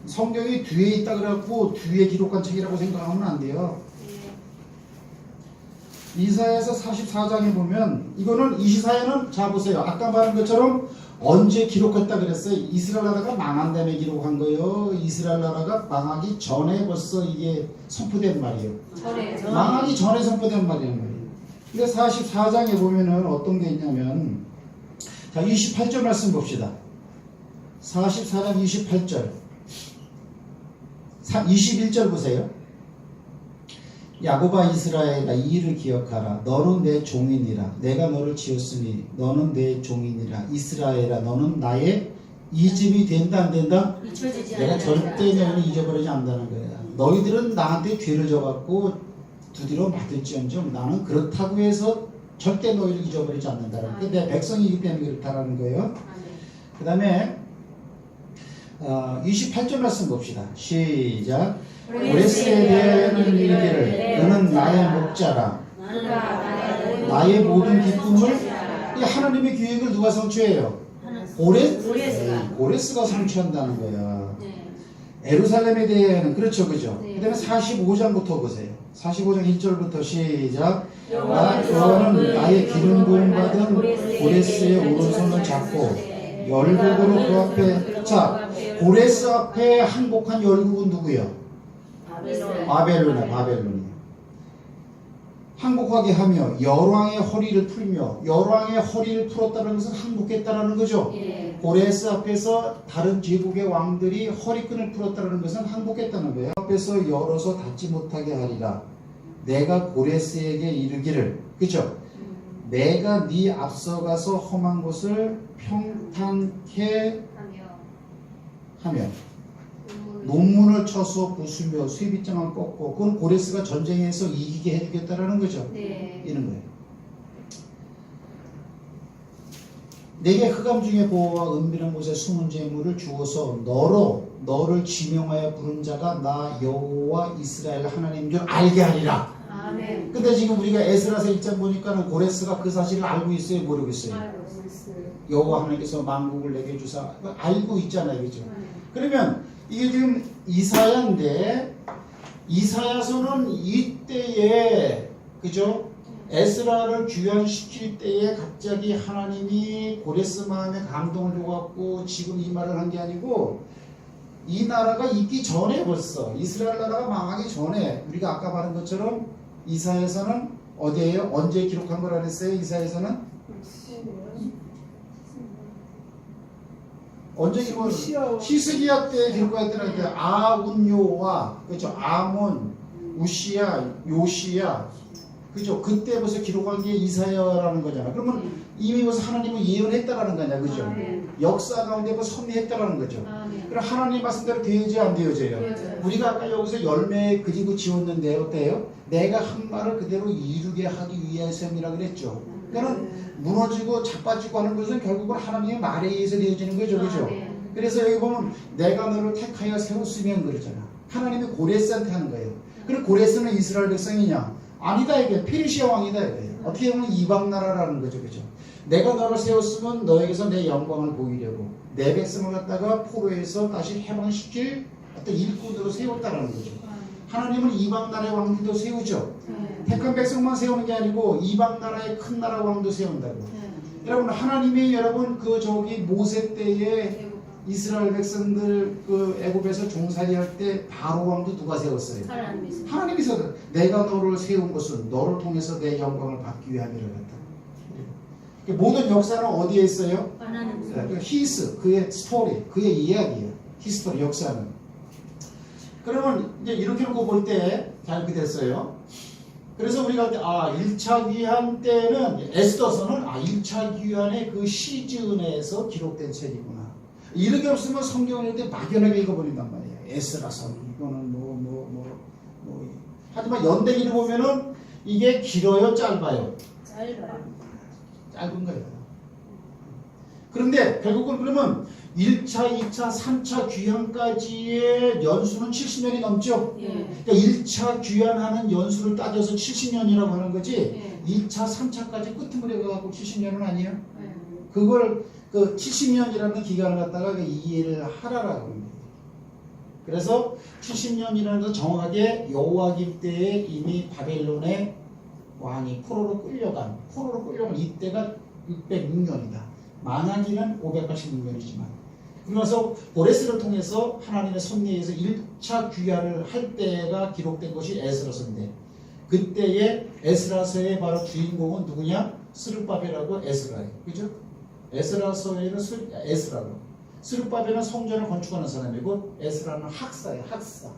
성경이 뒤에 있다 그래갖고 뒤에 기록한 책이라고 생각하면 안 돼요. 이사야서 44장에 보면 이거는 이사야는 자 보세요. 아까 말한 것처럼 언제 기록했다 그랬어요? 이스라엘 나라가 망한 다음에 기록한 거예요. 이스라엘 나라가 망하기 전에 벌써 이게 선포된 말이에요. 망하기 전에 선포된 말이란 말이에요. 근데 44장에 보면은 어떤 게 있냐면, 자 28절 말씀 봅시다. 44장 28절 21절 보세요. 야곱아 이스라엘아 이 일을 기억하라. 너는 내 종이니라. 내가 너를 지었으니 너는 내 종이니라. 이스라엘아 너는 나의 이집이 된다 안 된다? 내가 절대 너희를 잊어버리지 않는다는 거야. 너희들은 나한테 죄를 져갖고 두드려 맞을지언정 나는 그렇다고 해서 절대 너희를 잊어버리지 않는다라는 게 내 백성이기 때문에 그렇다라는 거예요. 그 다음에 28절 말씀 봅시다. 시작. 고레스에 대하여는 이르기를 너는 나의 목자라. 나의 모든 기쁨을, 이 하나님의 계획을 누가 성취해요? 고레스가 성취한다는 거야. 예루살렘에 대해는 그렇죠, 그죠? 그 다음에 45장부터 보세요. 45장 1절부터 시작. 여호와는 나의 기름 부음 받은 고레스의 오른손을 잡고 열국으로 그 앞에, 자 고레스 앞에 항복한 열국은 누구요? 바벨론이요. 항복하게 하며 열왕의 허리를 풀며, 열왕의 허리를 풀었다는 것은 항복했다라는 거죠. 고레스 앞에서 다른 제국의 왕들이 허리끈을 풀었다는 것은 항복했다는 거예요. 앞에서 열어서 닫지 못하게 하리라. 내가 고레스에게 이르기를, 그죠? 내가 네 앞서가서 험한 곳을 평탄케 하며 논문을 쳐서 부수며 쇠빗장을 꺾고, 그건 고레스가 전쟁에서 이기게 해주겠다라는 거죠. 이런 거예요. 내게 흑암 중에 보호와 은밀한 곳에 숨은 재물을 주어서 너를 지명하여 부른 자가 나 여호와 이스라엘 하나님인 줄 알게 하리라. 근데 지금 우리가 에스라서 1장 보니까는 고레스가 그 사실을 알고 있어요, 모르고 있어요? 여호와 하나님께서 만국을 내게 주사, 알고 있잖아요, 그죠? 그러면 이게 지금 이사야인데, 이사야서는 이때에, 그죠? 에스라를 귀환시킬 때에 갑자기 하나님이 고레스 마음에 감동을 줘갖고 지금 이 말을 한 게 아니고, 이 나라가 있기 전에 벌써, 이스라엘 나라가 망하기 전에, 우리가 아까 말한 것처럼 이사야서는 어디에요? 언제 기록한 거라 그랬어요? 이사야서는? 언제 기록? 히스기야 때 기록했더라고요. 아운요와, 그렇죠? 아몬, 우시야, 요시야, 그죠? 그때 벌써 기록한 게 이사야라는 거잖아. 그러면 이미 벌써 하나님은 예언했다라는 거냐, 그죠? 역사 가운데 벌써 섭리했다라는 거죠. 그럼 하나님 말씀대로 되어져야 안 되어져요? 우리가 아까 여기서 열매 그리고 지웠는데 어때요? 내가 한 말을 그대로 이루게 하기 위해서입니다 그랬죠. 그러니까 무너지고 자빠지고 하는 것은 결국은 하나님의 말에 의해서 되어지는 거죠, 그죠? 그래서 여기 보면 내가 너를 택하여 세웠으면 그러잖아. 하나님이 고레스한테 하는 거예요. 그럼 고레스는 이스라엘 백성이냐? 아니다, 이게 페르시아 왕이다 이거예요. 어떻게 보면 이방 나라라는 거죠, 그죠? 내가 너를 세웠으면 너에게서 내 영광을 보이려고 내 백성을 갖다가 포로에서 다시 해방시킬 어떤 일꾼으로 세웠다라는 거죠. 하나님은 이방 나라의 왕들도 세우죠. 택한 백성만 세우는 게 아니고 이방 나라의 큰 나라 왕도 세운다고. 여러분 하나님이 여러분 그 저기 모세 때에 이스라엘 백성들 그 애굽에서 종살이할 때 바로 왕도 누가 세웠어요? 하나님이 세웠어요. 내가 너를 세운 것은 너를 통해서 내 영광을 받기 위함이라 했다. 모든 역사는 어디에 있어요? 그 히스, 그의 스토리, 그의 이야기예요. 히스토리, 역사는. 그러면 이제 이렇게 놓고 볼 때 잘 이렇게 됐어요. 그래서 우리가 1차 귀환 때는 에스더서는 1차 귀환의 그 시즌에서 기록된 책이구나. 이렇게 없으면 성경을 이렇게 막연하게 읽어버린단 말이에요. 에스라서 이거는 하지만 연대기를 보면은 이게 길어요, 짧아요? 짧은 거예요. 그런데 결국은 그러면 1차, 2차, 3차 귀환까지의 연수는 70년이 넘죠? 그러니까 1차 귀환하는 연수를 따져서 70년이라고 하는 거지 2차, 3차까지 끄트머리 가갖고 70년은 아니에요? 그걸 그 70년이라는 기간을 갖다가 이해를 하라라고 합니다. 그래서 70년이라는 건 정확하게 여호와김 때에 이미 바벨론의 왕이 포로로 끌려간 이때가 606년이다. 망하기는 586년이지만 그러면서 고레스를 통해서 하나님의 섭리에 의해서 1차 귀환을 할 때가 기록된 것이 에스라서인데 그때의 에스라서의 바로 주인공은 누구냐? 스룹바벨하고 에스라예요. 그죠? 에스라서에는 에스라고 스룹바벨은 성전을 건축하는 사람이고 에스라는 학사예요. 학사.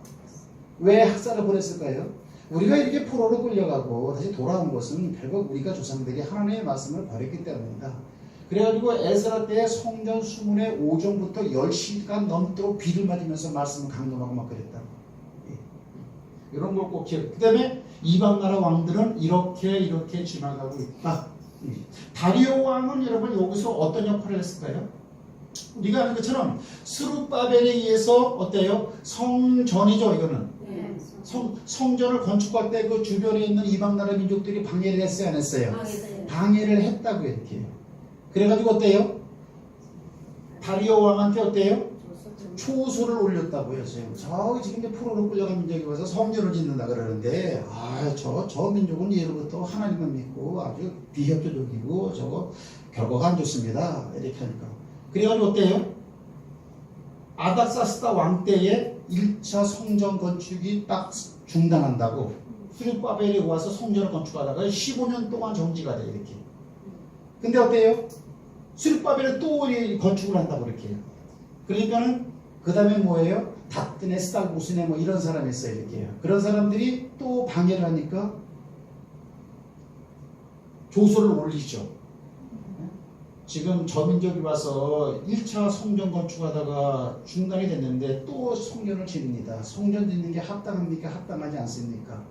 왜 학사를 보냈을까요? 우리가 이렇게 포로로 끌려가고 다시 돌아온 것은 결국 우리가 조상들이 하나님의 말씀을 버렸기 때문입니다. 그래가지고 에스라 때 성전 수문에 오전부터 10시간 넘도록 비를 맞으면서 말씀을 강론하고 막 그랬다. 이런 걸 꼭 기억. 그 다음에 이방 나라 왕들은 이렇게 지나가고 있다. 다리오 왕은 여러분 여기서 어떤 역할을 했을까요? 우리가 아는 것처럼 스룹바벨에 의해서 어때요? 성전이죠 이거는. 성전을 건축할 때 그 주변에 있는 이방 나라 민족들이 방해를 했어요 안 했어요? 방해를 했다고 이렇게. 그래가지고 어때요? 다리오 왕한테 어때요? 초소를 올렸다고요. 저 지금 이제 포로로 끌려간 민족이 와서 성전을 짓는다 그러는데 저 민족은 예로부터 하나님만 믿고 아주 비협조적이고 저거 결과가 안 좋습니다. 이렇게 하니까. 그래가지고 어때요? 아닥사스다 왕 때에 1차 성전 건축이 딱 중단한다고 스룹바벨이 와서 성전을 건축하다가 15년 동안 정지가 돼 이렇게. 근데 어때요? 스룹바벨은 또 건축을 한다고 이렇게 해요. 그러니까는 그 다음에 뭐예요? 닷든의 스달보스네 뭐 이런 사람이 있어요 이렇게 해요. 그런 사람들이 또 방해를 하니까 조소를 올리죠. 지금 저민족이 와서 1차 성전 건축하다가 중단이 됐는데 또 성전을 짓습니다. 성전 짓는 게 합당합니까? 합당하지 않습니까?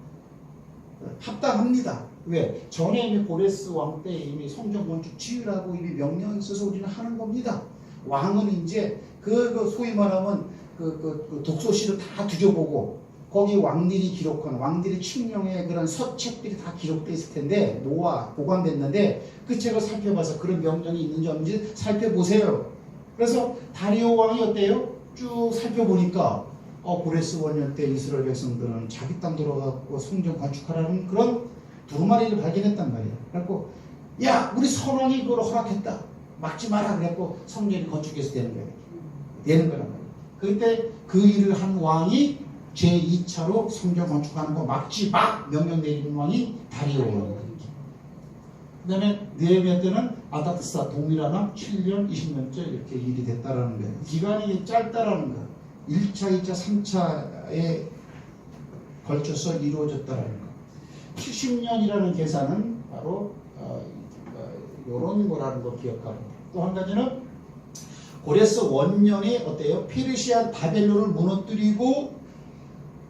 합당합니다. 왜? 전에 이미 고레스 왕 때 이미 성전 건축 지으라고 이미 명령이 있어서 우리는 하는 겁니다. 왕은 이제 그 소위 말하면 그 독서실을 다 뒤져보고 거기 왕들이 기록한 왕들의 칙령의 그런 서책들이 다 기록되어 있을 텐데 보관됐는데 그 책을 살펴봐서 그런 명령이 있는지 없는지 살펴보세요. 그래서 다리오 왕이 어때요? 쭉 살펴보니까 고레스 원년 때 이스라엘 백성들은 자기 땅 들어가고 성전 건축하라는 그런 두루마리를 발견했단 말이에요. 그래갖고 야 우리 선왕이 그걸 허락했다. 막지 마라. 그래갖고 성전이 건축해서 되는 거예요. 되는 거란 말이에요. 그때 그 일을 한 왕이 제2차로 성전 건축하는 거 막지 마! 명령 내리는 왕이 다리오 왕이에요. 그 다음에 느헤미야 때는 아닥사 동일하나 7년 20년째 이렇게 일이 됐다라는 거예요. 기간이 짧다라는 거예요. 1차, 2차, 3차에 걸쳐서 이루어졌다라는 거. 70년이라는 계산은 바로 이런 거라는 걸 기억하고 또 한 가지는 고레스 원년이 어때요? 페르시아 바벨론을 무너뜨리고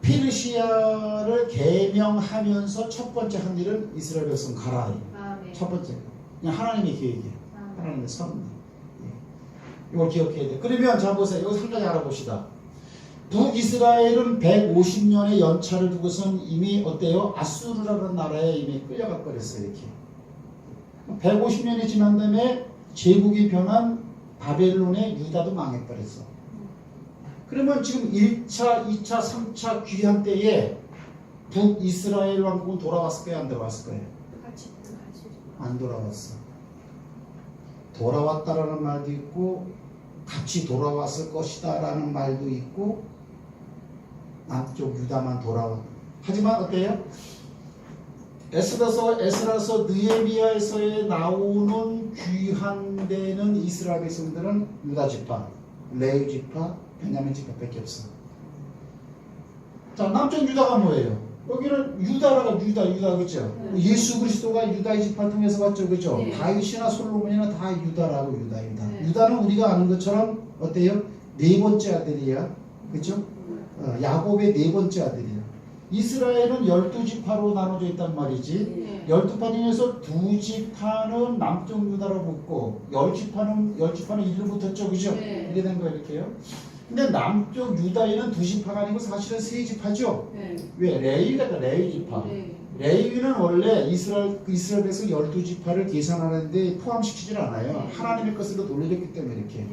페르시아를 개명하면서 첫 번째 한 일은 이스라엘 백성 가라. 네. 첫 번째 그냥 하나님의 계획이에요. 하나님의 섭리. 이걸 기억해야 돼. 그러면 자 보세요. 여기서 한 가지 알아봅시다. 북이스라엘은 150년의 연차를 두고선 이미 어때요? 아수르라는 나라에 이미 끌려가 버렸어요. 이렇게 150년이 지난 다음에 제국이 변한 바벨론의 유다도 망해버렸어. 그러면 지금 1차, 2차, 3차 귀환 때에 북이스라엘 왕국은 돌아왔을 거예요? 안 돌아왔을 거예요? 안 돌아왔어. 돌아왔다라는 말도 있고 같이 돌아왔을 것이다 라는 말도 있고 남쪽 유다만 돌아왔다. 하지만 어때요? 에스라서 느헤미야에서 나오는 귀환되는 이스라엘 백성들은 유다 지파, 레위 지파, 베냐민 지파밖에 없어. 자, 남쪽 유다가 뭐예요? 여기는 유다라가 유다 그죠? 예수 그리스도가 유다의 지파를 통해서 왔죠, 그죠? 네. 다윗이나 솔로몬이나 다 유다라고 유다. 유다는 우리가 아는 것처럼 어때요? 네 번째 아들이야, 그죠? 야곱의 네 번째 아들이야. 이스라엘은 12지파로 나눠져 있단 말이지. 12파 중에서 2지파는 남쪽 유다로 붙고 10지파는 1로 붙었죠, 그죠? 네. 이렇게 된 거예요, 이렇게요. 근데 남쪽 유다에는 2지파가 아니고 사실은 3지파죠. 왜? 레위가 레위지파. 레위는 원래 이스라엘 백성 12지파를 계산하는데 포함시키질 않아요. 하나님의 것으로 돌려졌기 때문에 이렇게.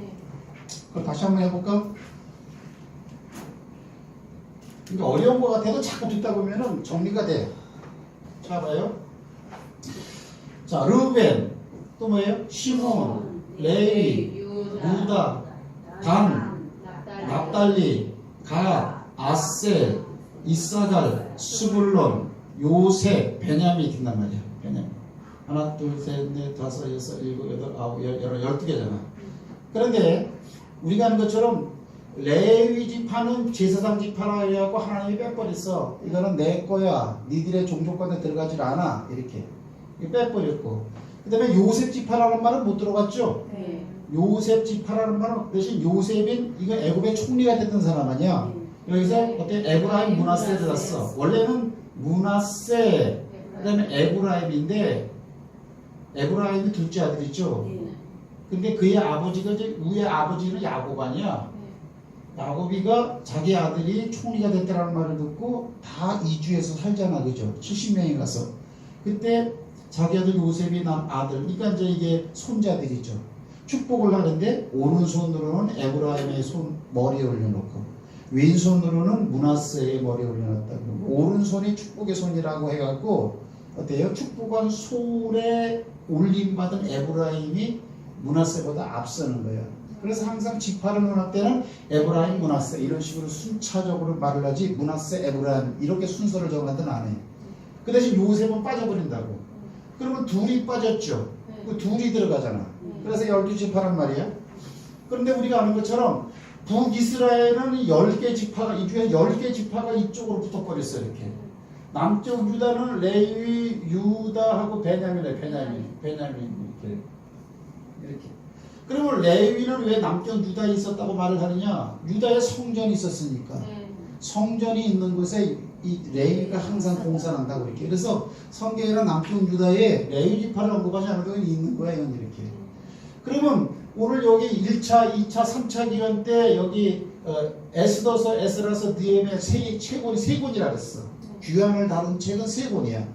그럼 다시 한번 해볼까? 그러니까 어려운 것 같아도 자꾸 듣다 보면은 정리가 돼. 자, 봐요. 자, 르벤, 또 뭐예요? 시몬, 레위, 유다, 단, 납달리, 갓, 아셀, 이사갈, 스불론, 요셉, 베냐민 된단 말이야. 베냐민. 하나, 둘, 셋, 넷, 다섯, 여섯, 일곱, 여덟, 아홉, 열, 12개잖아. 그런데 우리가 아는 것처럼 레위 지파는 제사장 지파라 해갖고 하나님이 빼버렸어. 이거는 내 거야. 니들의 종족관에 들어가질 않아. 이렇게 빼버렸고. 그 다음에 요셉 지파라는 말은 못 들어갔죠. 요셉 지파라는 말은 대신 요셉인 이거 애굽의 총리가 됐던 사람 아니야. 여기서 어때? 에브라임 문하세 들었어. 원래는 문하세 그다음에 에브라임인데 에브라임이 둘째 아들이죠. 근데 그의 아버지가 이제 위의 아버지는 야곱 아니야. 야곱이가 자기 아들이 총리가 됐다는 말을 듣고 다 이주해서 살잖아, 그죠? 70명이 가서 그때 자기 아들 요셉이 난 아들, 그러니까 이제 이게 손자들이죠. 축복을 하는데 오른손으로는 에브라임의 머리에 올려놓고 왼손으로는 므낫세의 머리에 올려놨다. 오른손이 축복의 손이라고 해갖고 어때요? 축복한 손에 올림받은 에브라임이 므낫세보다 앞서는 거예요. 그래서 항상 지파를 논할 때는 에브라임, 므낫세 이런 식으로 순차적으로 말을 하지 므낫세, 에브라임 이렇게 순서를 정하든 안 해. 그 대신 요셉은 빠져버린다고. 그러면 둘이 빠졌죠. 그 둘이 들어가잖아. 그래서 12지파란 말이야. 그런데 우리가 아는 것처럼 북이스라엘은 10개 지파가 이 중에 10개 지파가 이쪽으로 붙어버렸어 이렇게. 남쪽 유다는 레위, 유다하고 베냐민이에요. 베냐민 이렇게. 그러면 레위는 왜 남쪽 유다에 있었다고 말을 하느냐? 유다에 성전이 있었으니까. 성전이 있는 곳에 이 레위가 항상 공산한다고 이렇게. 그래서 성경에는 남쪽 유다에 레위 지파를 언급하지 않아도 있는 거야, 이건 이렇게. 그러면 오늘 여기 1차, 2차, 3차 기간 때 여기 에스라서 느헤미야 책권이 3권이라 그랬어. 귀환을 다룬 책은 3권이야.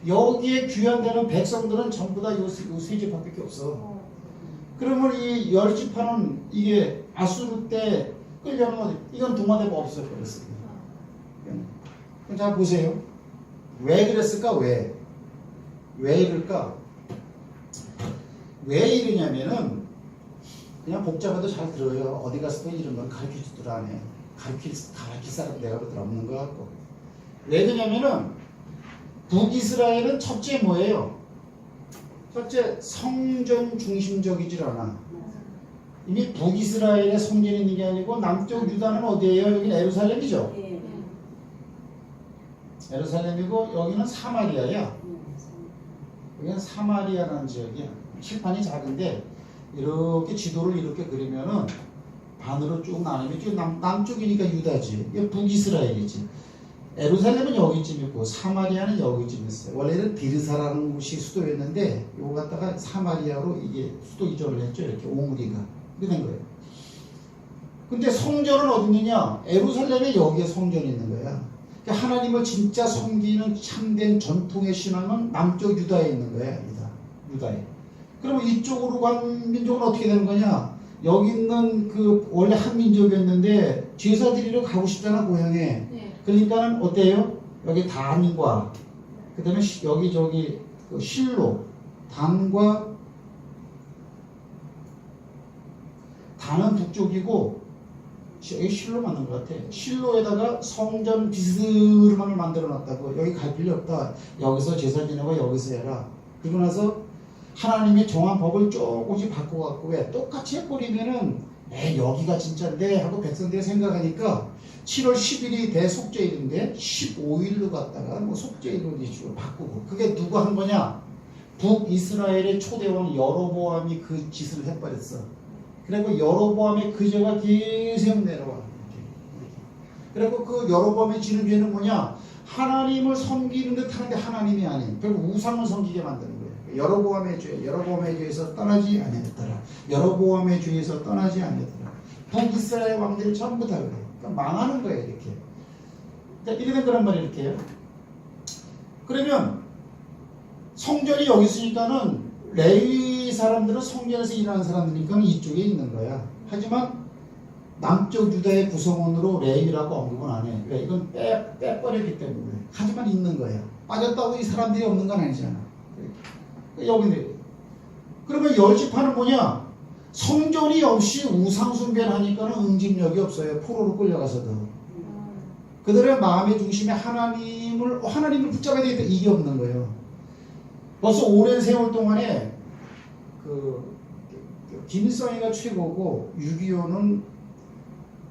여기에 귀환되는 백성들은 전부 다 요 3지파밖에 없어. 그러면 이 10지파는 이게 아수르 때 끌려는 이건 동화되고 없어버렸습니다. 그럼 자 보세요. 왜 그랬을까? 왜 이럴까? 왜 이러냐면은 그냥 복잡해도 잘 들어요. 어디 가서도 이런 건 가르치지도 안 해. 가르칠 사람 내가 그러더라 없는 것 같고. 왜 그러냐면은 북이스라엘은 첫째 뭐예요? 첫째 성전 중심적이질 않아. 이미 북이스라엘에 성전이 있는 게 아니고 남쪽 유다는 어디예요? 여기는 예루살렘이죠. 예루살렘이고 여기는 사마리아야. 여기는 사마리아라는 지역이야. 칠판이 작은데 이렇게 지도를 이렇게 그리면은 반으로 쭉 나누면 쭉 남쪽이니까 유다지. 이게 북이스라엘이지. 예루살렘은 여기쯤 있고 사마리아는 여기쯤 있어요. 원래는 비르사라는 곳이 수도였는데 이거 갖다가 사마리아로 이게 수도 이전을 했죠. 이렇게 오므리가 이렇게 된 거예요. 근데 성전은 어디 있느냐? 예루살렘에 여기에 성전이 있는 거야. 그러니까 하나님을 진짜 섬기는 참된 전통의 신앙은 남쪽 유다에 있는 거야. 유다에. 그러면 이쪽으로 간 민족은 어떻게 되는 거냐? 여기 있는 그 원래 한민족이었는데 제사 드리러 가고 싶잖아 고향에. 네. 그러니까는 어때요? 여기 단과 그다음에 여기 저기 그 실로 단과 단은 북쪽이고 여기 실로 만든 것 같아. 실로에다가 성전 비스름을 만들어 놨다고. 여기 갈 필요 없다. 여기서 제사 지내고 여기서 해라. 그러고 나서 하나님이 정한 법을 조금씩 바꿔갖고 왜 똑같이 해버리면은 여기가 진짜인데 하고 백성들이 생각하니까 7월 10일이 대속죄일인데 15일로 갔다가 뭐 속죄일로 바꾸고. 그게 누가 한 거냐? 북이스라엘의 초대왕 여로보암이 그 짓을 해버렸어. 그리고 여로보암의 그 죄가 계속 내려와. 그리고 그 여로보암의 지는 죄는 뭐냐? 하나님을 섬기는 듯 하는데 하나님이 아닌 결국 우상을 섬기게 만드는 거예요. 여로보암의 죄, 여로보암의 죄에서 떠나지 아니했더라. 여로보암의 죄에서 떠나지 아니했더라. 북이스라엘 왕들이 전부 다 그래요. 그러니까 망하는 거예요, 이렇게. 그러니까 이래 된 거란 말이에요, 이렇게요. 그러면 성전이 여기 있으니까는 레위 사람들은 성전에서 일하는 사람들이니까 이쪽에 있는 거야. 하지만 남쪽 유다의 구성원으로 레위라고 언급은 안 해. 왜? 이건 빼버렸기 때문에. 하지만 있는 거야. 빠졌다고 이 사람들이 없는 건 아니잖아. 여기는. 그러면 열지파는 뭐냐? 성전이 없이 우상숭배를 하니까는 응집력이 없어요. 포로로 끌려가서도. 그들의 마음의 중심에 하나님을 붙잡아야 되겠다. 이게 없는 거예요. 벌써 오랜 세월 동안에 김일성이가 최고고 6.25는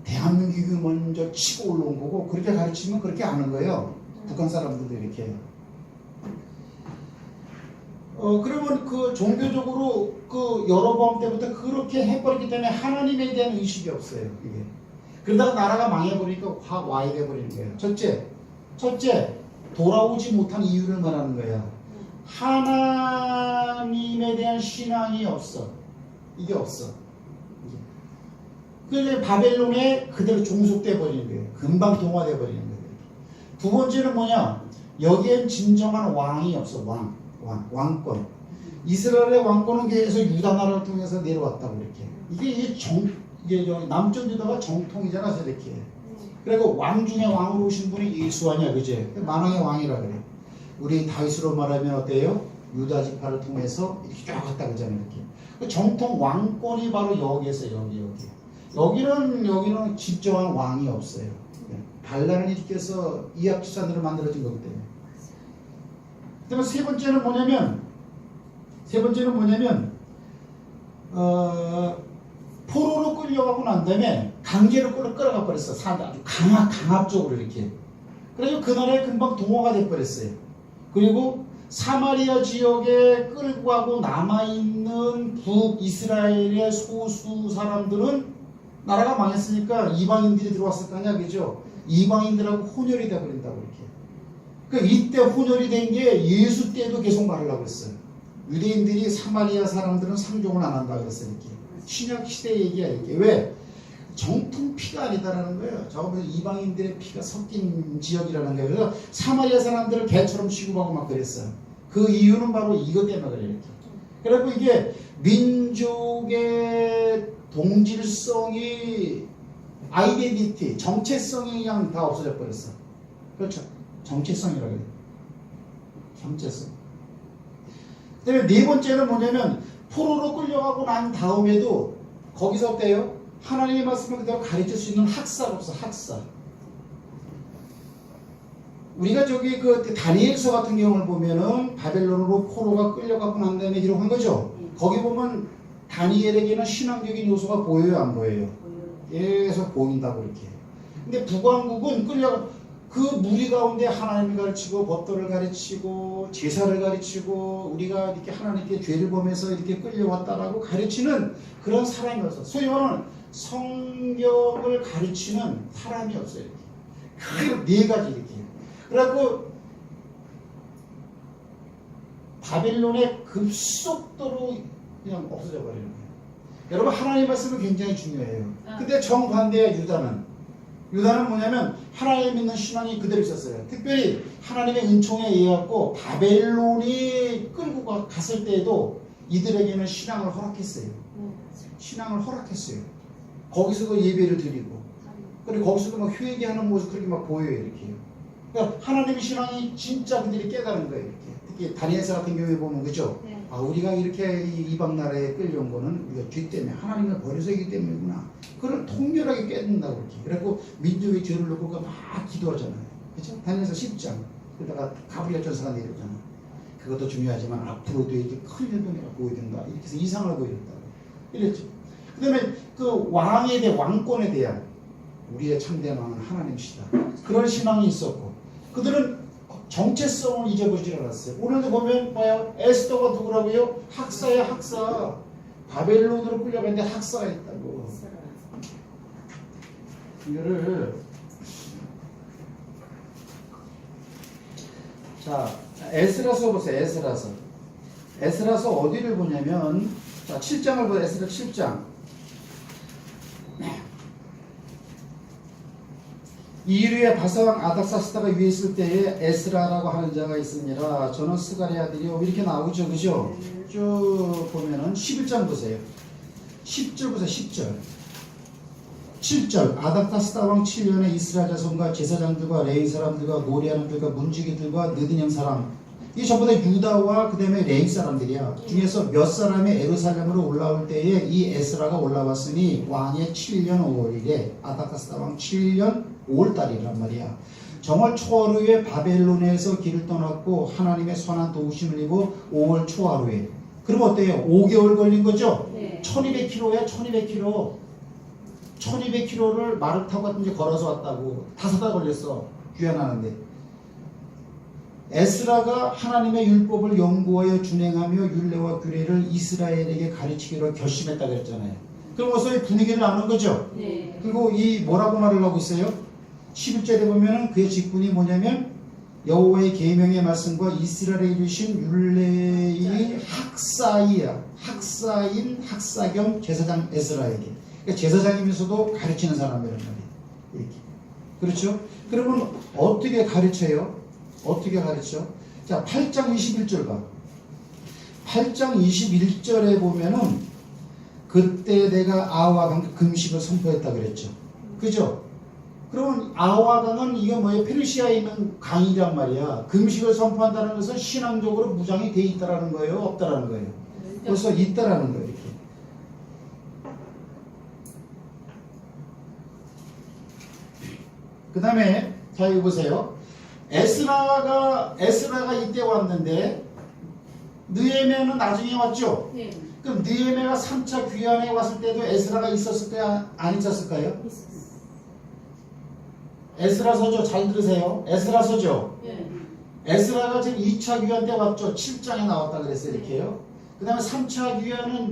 대한민국이 먼저 치고 올라온 거고 그렇게 가르치면 그렇게 아는 거예요. 북한 사람들도 이렇게. 그러면 그 종교적으로 그 여로보암 때부터 그렇게 해버렸기 때문에 하나님에 대한 의식이 없어요. 이게. 그러다가 나라가 망해버리니까 확 와야 돼버리는 거예요. 첫째, 돌아오지 못한 이유를 말하는 거야. 하나님에 대한 신앙이 없어. 이게 없어. 그래서 바벨론에 그대로 종속돼 버리는 거예요. 금방 동화돼 버리는 거예요. 두 번째는 뭐냐? 여기엔 진정한 왕이 없어. 왕권. 이스라엘의 왕권은 계속 유다 나라를 통해서 내려왔다고 이렇게. 이게 남쪽 유다가 정통이잖아, 이렇게. 그리고 왕 중에 왕으로 오신 분이 예수 아니야, 그제? 만왕의 왕이라 그래. 우리 다윗으로 말하면 어때요? 유다 지파를 통해서 이렇게 쫙 갔다 그잖아요, 이렇게. 그 정통 왕권이 바로 여기에서 여기. 여기는 진정한 왕이 없어요. 반란을 일으켜서 이합집산으로 만들어진 거기 때문에. 그다음에 세 번째는 뭐냐면 포로로 끌려가고 난 다음에 강제로 끌어가 버렸어. 아주 강압적으로 이렇게. 그래서 그 나라에 금방 동화가 돼 버렸어요. 그리고 사마리아 지역에 끌고 가고 남아있는 북이스라엘의 소수 사람들은 나라가 망했으니까 이방인들이 들어왔을 거 아니야, 그죠? 이방인들하고 혼혈이 돼버린다고 이렇게. 그러니까 이때 혼혈이 된 게 예수 때도 계속 말하려고 했어요. 유대인들이 사마리아 사람들은 상종을 안 한다 그랬어요, 이렇게. 신약 시대 얘기야, 이게. 왜? 정통 피가 아니다라는 거예요. 저거 이방인들의 피가 섞인 지역이라는 거예요. 그래서 사마리아 사람들을 개처럼 취급하고 막 그랬어요. 그 이유는 바로 이것 때문에 그래요, 이렇게. 그리고 이게 민족의 동질성이 아이덴티티, 정체성이 그냥 다 없어져 버렸어. 그렇죠. 정체성이라고 해요. 정체성. 그다음에 네 번째는 뭐냐면 포로로 끌려가고 난 다음에도 거기서 어때요? 하나님의 말씀을 그대로 가르칠 수 있는 학사가 없어. 학사. 우리가 저기 그 다니엘서 같은 경우를 보면은 바벨론으로 포로가 끌려가고 난 다음에 이러고 한 거죠. 거기 보면 다니엘에게는 신앙적인 요소가 보여요, 안 보여요? 계속 보인다고 이렇게. 근데 북왕국은 그 무리 가운데 하나님을 가르치고 법도를 가르치고 제사를 가르치고 우리가 이렇게 하나님께 죄를 범해서 이렇게 끌려왔다라고 가르치는 그런 사람이 없어. 소위 말하는 성경을 가르치는 사람이 없어요. 이렇게. 네 가지 이렇게. 그래갖고 바벨론의 급속도로 그냥 없어져 버리는 거예요. 여러분 하나님의 말씀은 굉장히 중요해요. 근데 정반대야 유다는 뭐냐면 하나님 믿는 신앙이 그대로 있었어요. 특별히 하나님의 은총에 의해 갖고 바벨론이 끌고 갔을 때에도 이들에게는 신앙을 허락했어요. 신앙을 허락했어요. 거기서도 예배를 드리고, 그리고 거기서도 막 회개하는 모습 그렇게 막 보여요, 이렇게요. 그러니까 하나님의 신앙이 진짜 그들이 깨달은 거예요, 이렇게. 특히 다니엘서 같은 경우에 보면, 그죠? 네. 아, 우리가 이렇게 이방 나라에 끌려온 거는 우리가 죄 때문에, 하나님을 버려서이기 때문이구나. 그걸 통렬하게 깨닫는다고 이렇게. 그래갖고 민족의 죄를 놓고 막 기도하잖아요. 그죠? 다니엘서 10장. 그러다가 가브리엘 전사가 내려오잖아. 그것도 중요하지만 앞으로도 이제 큰 일동이가 보여준다. 이렇게 해서 이상을 보여준다. 이랬죠. 그 다음에 그 왕에 대해, 왕권에 대한 우리의 참된 왕은 하나님이시다. 그런 신앙이 있었고, 그들은 정체성을 잊어버리지 않았어요. 오늘도 보면 뭐야? 에스더가 누구라고요? 학사야, 학사. 바벨론으로 끌려갔는데 학사가 있다고. 이거를 자, 에스라서 보세요. 에스라서 어디를 보냐면, 자, 7장을 보세요. 에스라 7장. 이르의 바사왕 아닥사스다가 위에 있을 때에 에스라라고 하는 자가 있으니라. 저는 스가랴 아들이요. 이렇게 나오죠. 그죠? 쭉 보면은 11장 보세요. 10절 보세요. 10절. 7절. 아닥사스다 왕 7년에 이스라엘 자손과 제사장들과 레위 사람들과 노래하는 들과 문지기들과 느디님 사람, 이 전부 다 유다와 그 다음에 레위 사람들이야. 중에서 몇 사람이 에루살렘으로 올라올 때에 이 에스라가 올라왔으니 왕의 7년 5월이래. 아닥사스다 왕 7년 5월달이란 말이야. 정월 초하루에 바벨론에서 길을 떠났고 하나님의 선한 도우심을 입고 5월 초하루에. 그럼 어때요? 5개월 걸린 거죠? 네. 1200km야. 1200km. 1200km를 말을 타고 이제 걸어서 왔다고. 5달 걸렸어. 귀환하는데. 에스라가 하나님의 율법을 연구하여 준행하며 율례와 규례를 이스라엘에게 가르치기로 결심했다 그랬잖아요. 그러면서 이 분위기를 나눈 거죠. 네. 그리고 이 뭐라고 말을 하고 있어요? 11절에 보면은 그의 직분이 뭐냐면 여호와의 계명의 말씀과 이스라엘에 이르신 율례의 학사이야. 학사인 학사겸 제사장 에스라에게. 그러니까 제사장이면서도 가르치는 사람이란 말이에요. 이렇게. 그렇죠? 그러면 어떻게 가르쳐요? 어떻게 가르쳐? 자, 8장 21절 봐. 8장 21절에 보면은 그때 내가 아와 강 금식을 선포했다 그랬죠. 그죠? 그러면 아와 강은 이게 뭐예요? 페르시아에 있는 강이란 말이야. 금식을 선포한다는 것은 신앙적으로 무장이 돼 있다라는 거예요? 없다라는 거예요? 그래서 있다라는 거예요. 이렇게. 그 다음에 자, 이거 보세요. 에스라가 이때 왔는데 느헤미야는 나중에 왔죠? 네. 그럼 느헤미야가 3차 귀환에 왔을 때도 에스라가 있었을까요? 안 있었을까요? 에스라서죠. 잘 들으세요. 에스라서죠. 네. 에스라가 지금 2차 귀환 때 왔죠. 7장에 나왔다 그랬어요. 이렇게요. 그 다음에 3차 귀환은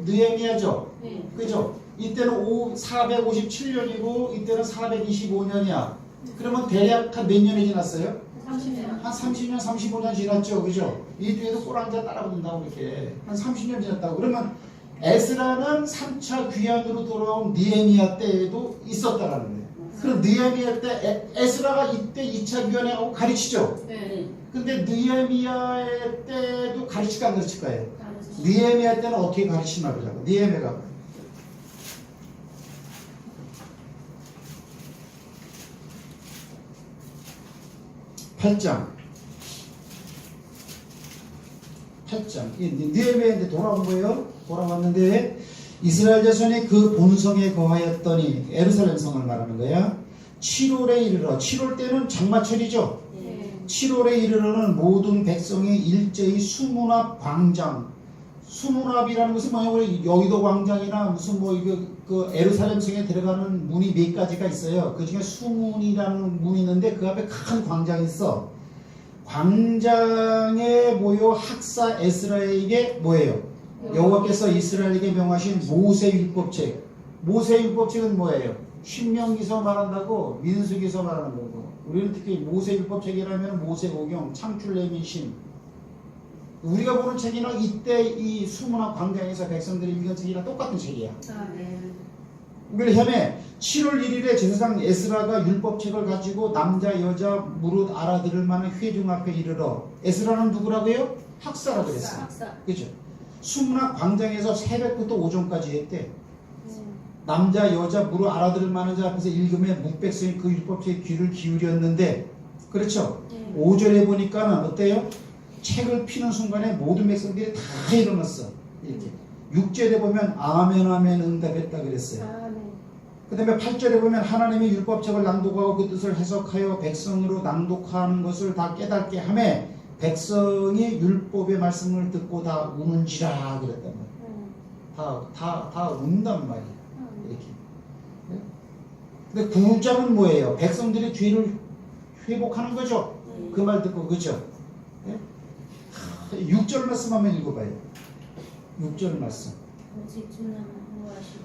느헤미야죠. 네. 그죠? 이때는 457년이고 이때는 425년이야. 그러면 대략 한 몇 년이 지났어요? 30년. 한 30년, 35년 지났죠. 그죠? 이 뒤에도 꼬랑자 따라붙는다고 이렇게. 한 30년 지났다고. 그러면 에스라는 3차 귀환으로 돌아온 느헤미야 때에도 있었다라는 거예요. 그럼 느헤미야 때 에스라가 이때 2차 귀환에 가고 가르치죠. 네. 근데 느헤미야 때도 가르칠까 안 가르칠까요? 느헤미야 때는 어떻게 가르치나 보자고. 느헤미야가 8장. 느헤미야한테 돌아온 거예요. 돌아왔는데 이스라엘 자손이 그 본성에 거하였더니 에루살렘 성을 말하는 거야. 7월에 이르러. 7월 때는 장마철이죠. 네. 7월에 이르러는 모든 백성이 일제히 수문합 광장. 수문합이라는 것은 뭐냐면 여의도 광장이나 무슨 뭐 이거 그 에루살렘 성에 들어가는 문이 몇 가지가 있어요. 그 중에 수문이라는 문이 있는데 그 앞에 큰 광장이 있어. 광장에 모여 학사 에스라에게 뭐예요? 여호와께서 이스라엘에게 명하신 모세율법책. 모세율법책은 뭐예요? 신명기서 말한다고, 민수기서 말하는 거고. 우리는 특히 모세율법책이라면 모세오경, 창출레민신. 우리가 보는 책이나 이때 이 수문학 광장에서 백성들이 읽은 책이랑 똑같은 책이야. 아, 네. 왜냐하면 7월 1일에 제사장 에스라가 율법책을 가지고 남자 여자 무릇 알아들을 만한 회중 앞에 이르러. 에스라는 누구라고요? 학사라 그랬어요. 학사. 그죠? 수문학 광장에서 새벽부터 오전까지 했대. 남자 여자 무로 알아들을 만한 자 앞에서 읽으면 묵백성이 그 율법책에 귀를 기울였는데, 그렇죠? 네. 5절에 보니까는 어때요? 책을 피는 순간에 모든 백성들이 다 일어났어. 이렇게. 6절에 보면 아멘 아멘 응답했다 그랬어요. 아멘. 그 다음에 8절에 보면 하나님의 율법책을 낭독하고 그 뜻을 해석하여 백성으로 낭독하는 것을 다 깨닫게 하며 백성이 율법의 말씀을 듣고 다 우는지라 그랬단 말이에요. 다 운단 말이에요. 이렇게. 근데 9장은 뭐예요? 백성들이 죄를 회복하는 거죠. 그 말 듣고, 그죠? 6절 말씀 한번 읽어봐요. 6절 말씀.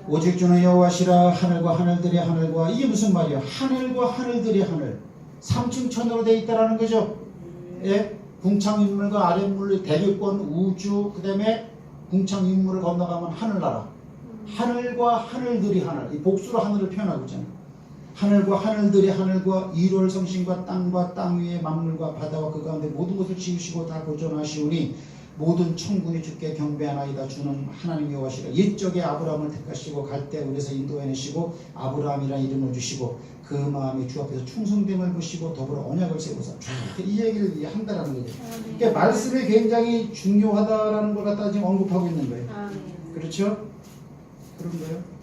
오직 주는 여호와시라. 하늘과 하늘들의 하늘과, 이게 무슨 말이에요? 하늘과 하늘들의 하늘. 3층 천으로 되어 있다라는 거죠. 예? 궁창인물과 아랫물, 대륙권, 우주, 그 다음에 궁창인물을 건너가면 하늘나라. 하늘과 하늘들이 하늘, 이 복수로 하늘을 표현하고 있잖아요. 하늘과 하늘들의 하늘과 이루얼 성신과 땅과 땅 위의 만물과 바다와 그 가운데 모든 것을 지으시고 다 보존하시오니 모든 천국이 주께 경배하나이다. 주는 하나님 여호와시라. 옛적에 아브라함을 택하시고 갈대아에서 인도해내시고 아브라함이라는 이름을 주시고 그 마음이 주 앞에서 충성됨을 보시고 더불어 언약을 세우사. 이 얘기를 한다라는 거죠. 그러니까 말씀이 굉장히 중요하다라는 걸 갖다 지금 언급하고 있는 거예요. 그렇죠? 그런 거예요.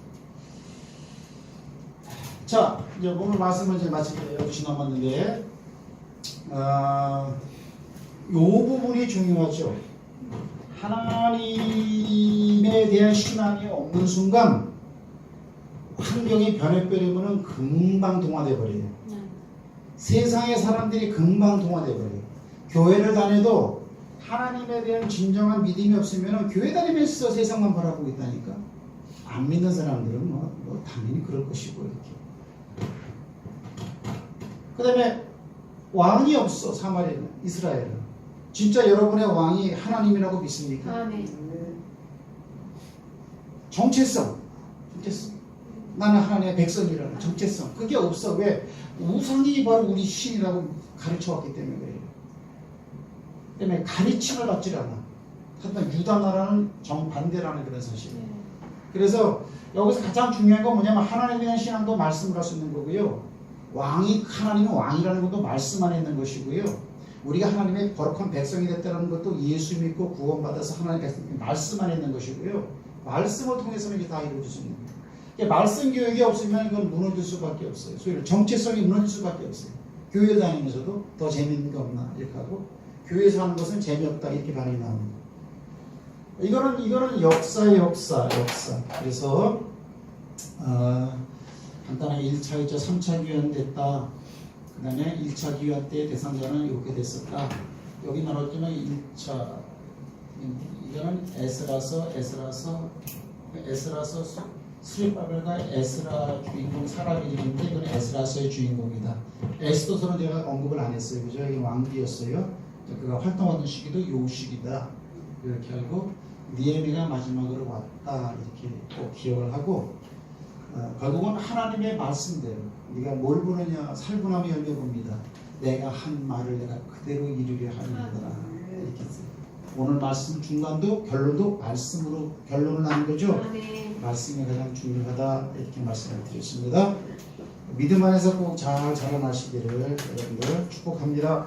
자, 이제 오늘 말씀을 이제 마칠게요. 6시 남았는데, 이 부분이 중요하죠. 하나님에 대한 신앙이 없는 순간 환경이 변해버리면 금방 동화돼 버려요. 세상의 사람들이 금방 동화돼 버려요. 교회를 다녀도 하나님에 대한 진정한 믿음이 없으면 교회 다니면서 세상만 바라보고 있다니까. 안 믿는 사람들은 뭐 당연히 그럴 것이고 이렇게. 그 다음에 왕이 없어. 사마리아는, 이스라엘은. 진짜 여러분의 왕이 하나님이라고 믿습니까? 아멘. 정체성. 나는 하나님의 백성이라는 정체성. 그게 없어. 왜? 우상이 바로 우리 신이라고 가르쳐왔기 때문에 그래요. 때문에 가르침을 받지 않아. 하지만 유다 나라는 정반대라는 그런 사실이에요. 그래서 여기서 가장 중요한 건 뭐냐면 하나님에 대한 신앙도 말씀을 할 수 있는 거고요. 하나님은 왕이라는 것도 말씀 안에 있는 것이고요. 우리가 하나님의 거룩한 백성이 됐다는 것도 예수 믿고 구원받아서 하나님의 백성이 말씀 안에 있는 것이고요. 말씀을 통해서는 이게 다 이루어질 수 있는 거예요. 말씀 교육이 없으면 이건 무너질 수밖에 없어요. 소위 정체성이 무너질 수밖에 없어요. 교회 다니면서도 더 재밌는 게 없나 이렇게 하고, 교회에서 하는 것은 재미없다 이렇게 반응이 나옵니다. 이거는 역사의 역사. 그래서 간단하게 1차, 2차, 3차 귀환 됐다. 그 다음에 1차 귀환 때 대상자는 이렇게 됐었다. 여기 나눴지만 1차, 이거는 에스라서 스리바벨과 에스라 주인공 사람 이름인데 이건 에스라서의 주인공이다. 에스더서는 제가 언급을 안 했어요. 그죠? 이게 왕비였어요. 그가 활동하던 시기도 요 시기다. 이렇게 알고, 니에미가 마지막으로 왔다. 이렇게 꼭 기억을 하고, 결국은 하나님의 말씀대로 네가 뭘 보느냐, 살구나무 열매 봅니다. 내가 한 말을 내가 그대로 이루려 하느니라. 이렇게 했어요. 오늘 말씀 중간도 결론도 말씀으로 결론을 나는 거죠. 말씀이 가장 중요하다 이렇게 말씀을 드렸습니다. 믿음 안에서 꼭 잘 자라나시기를 여러분들 축복합니다.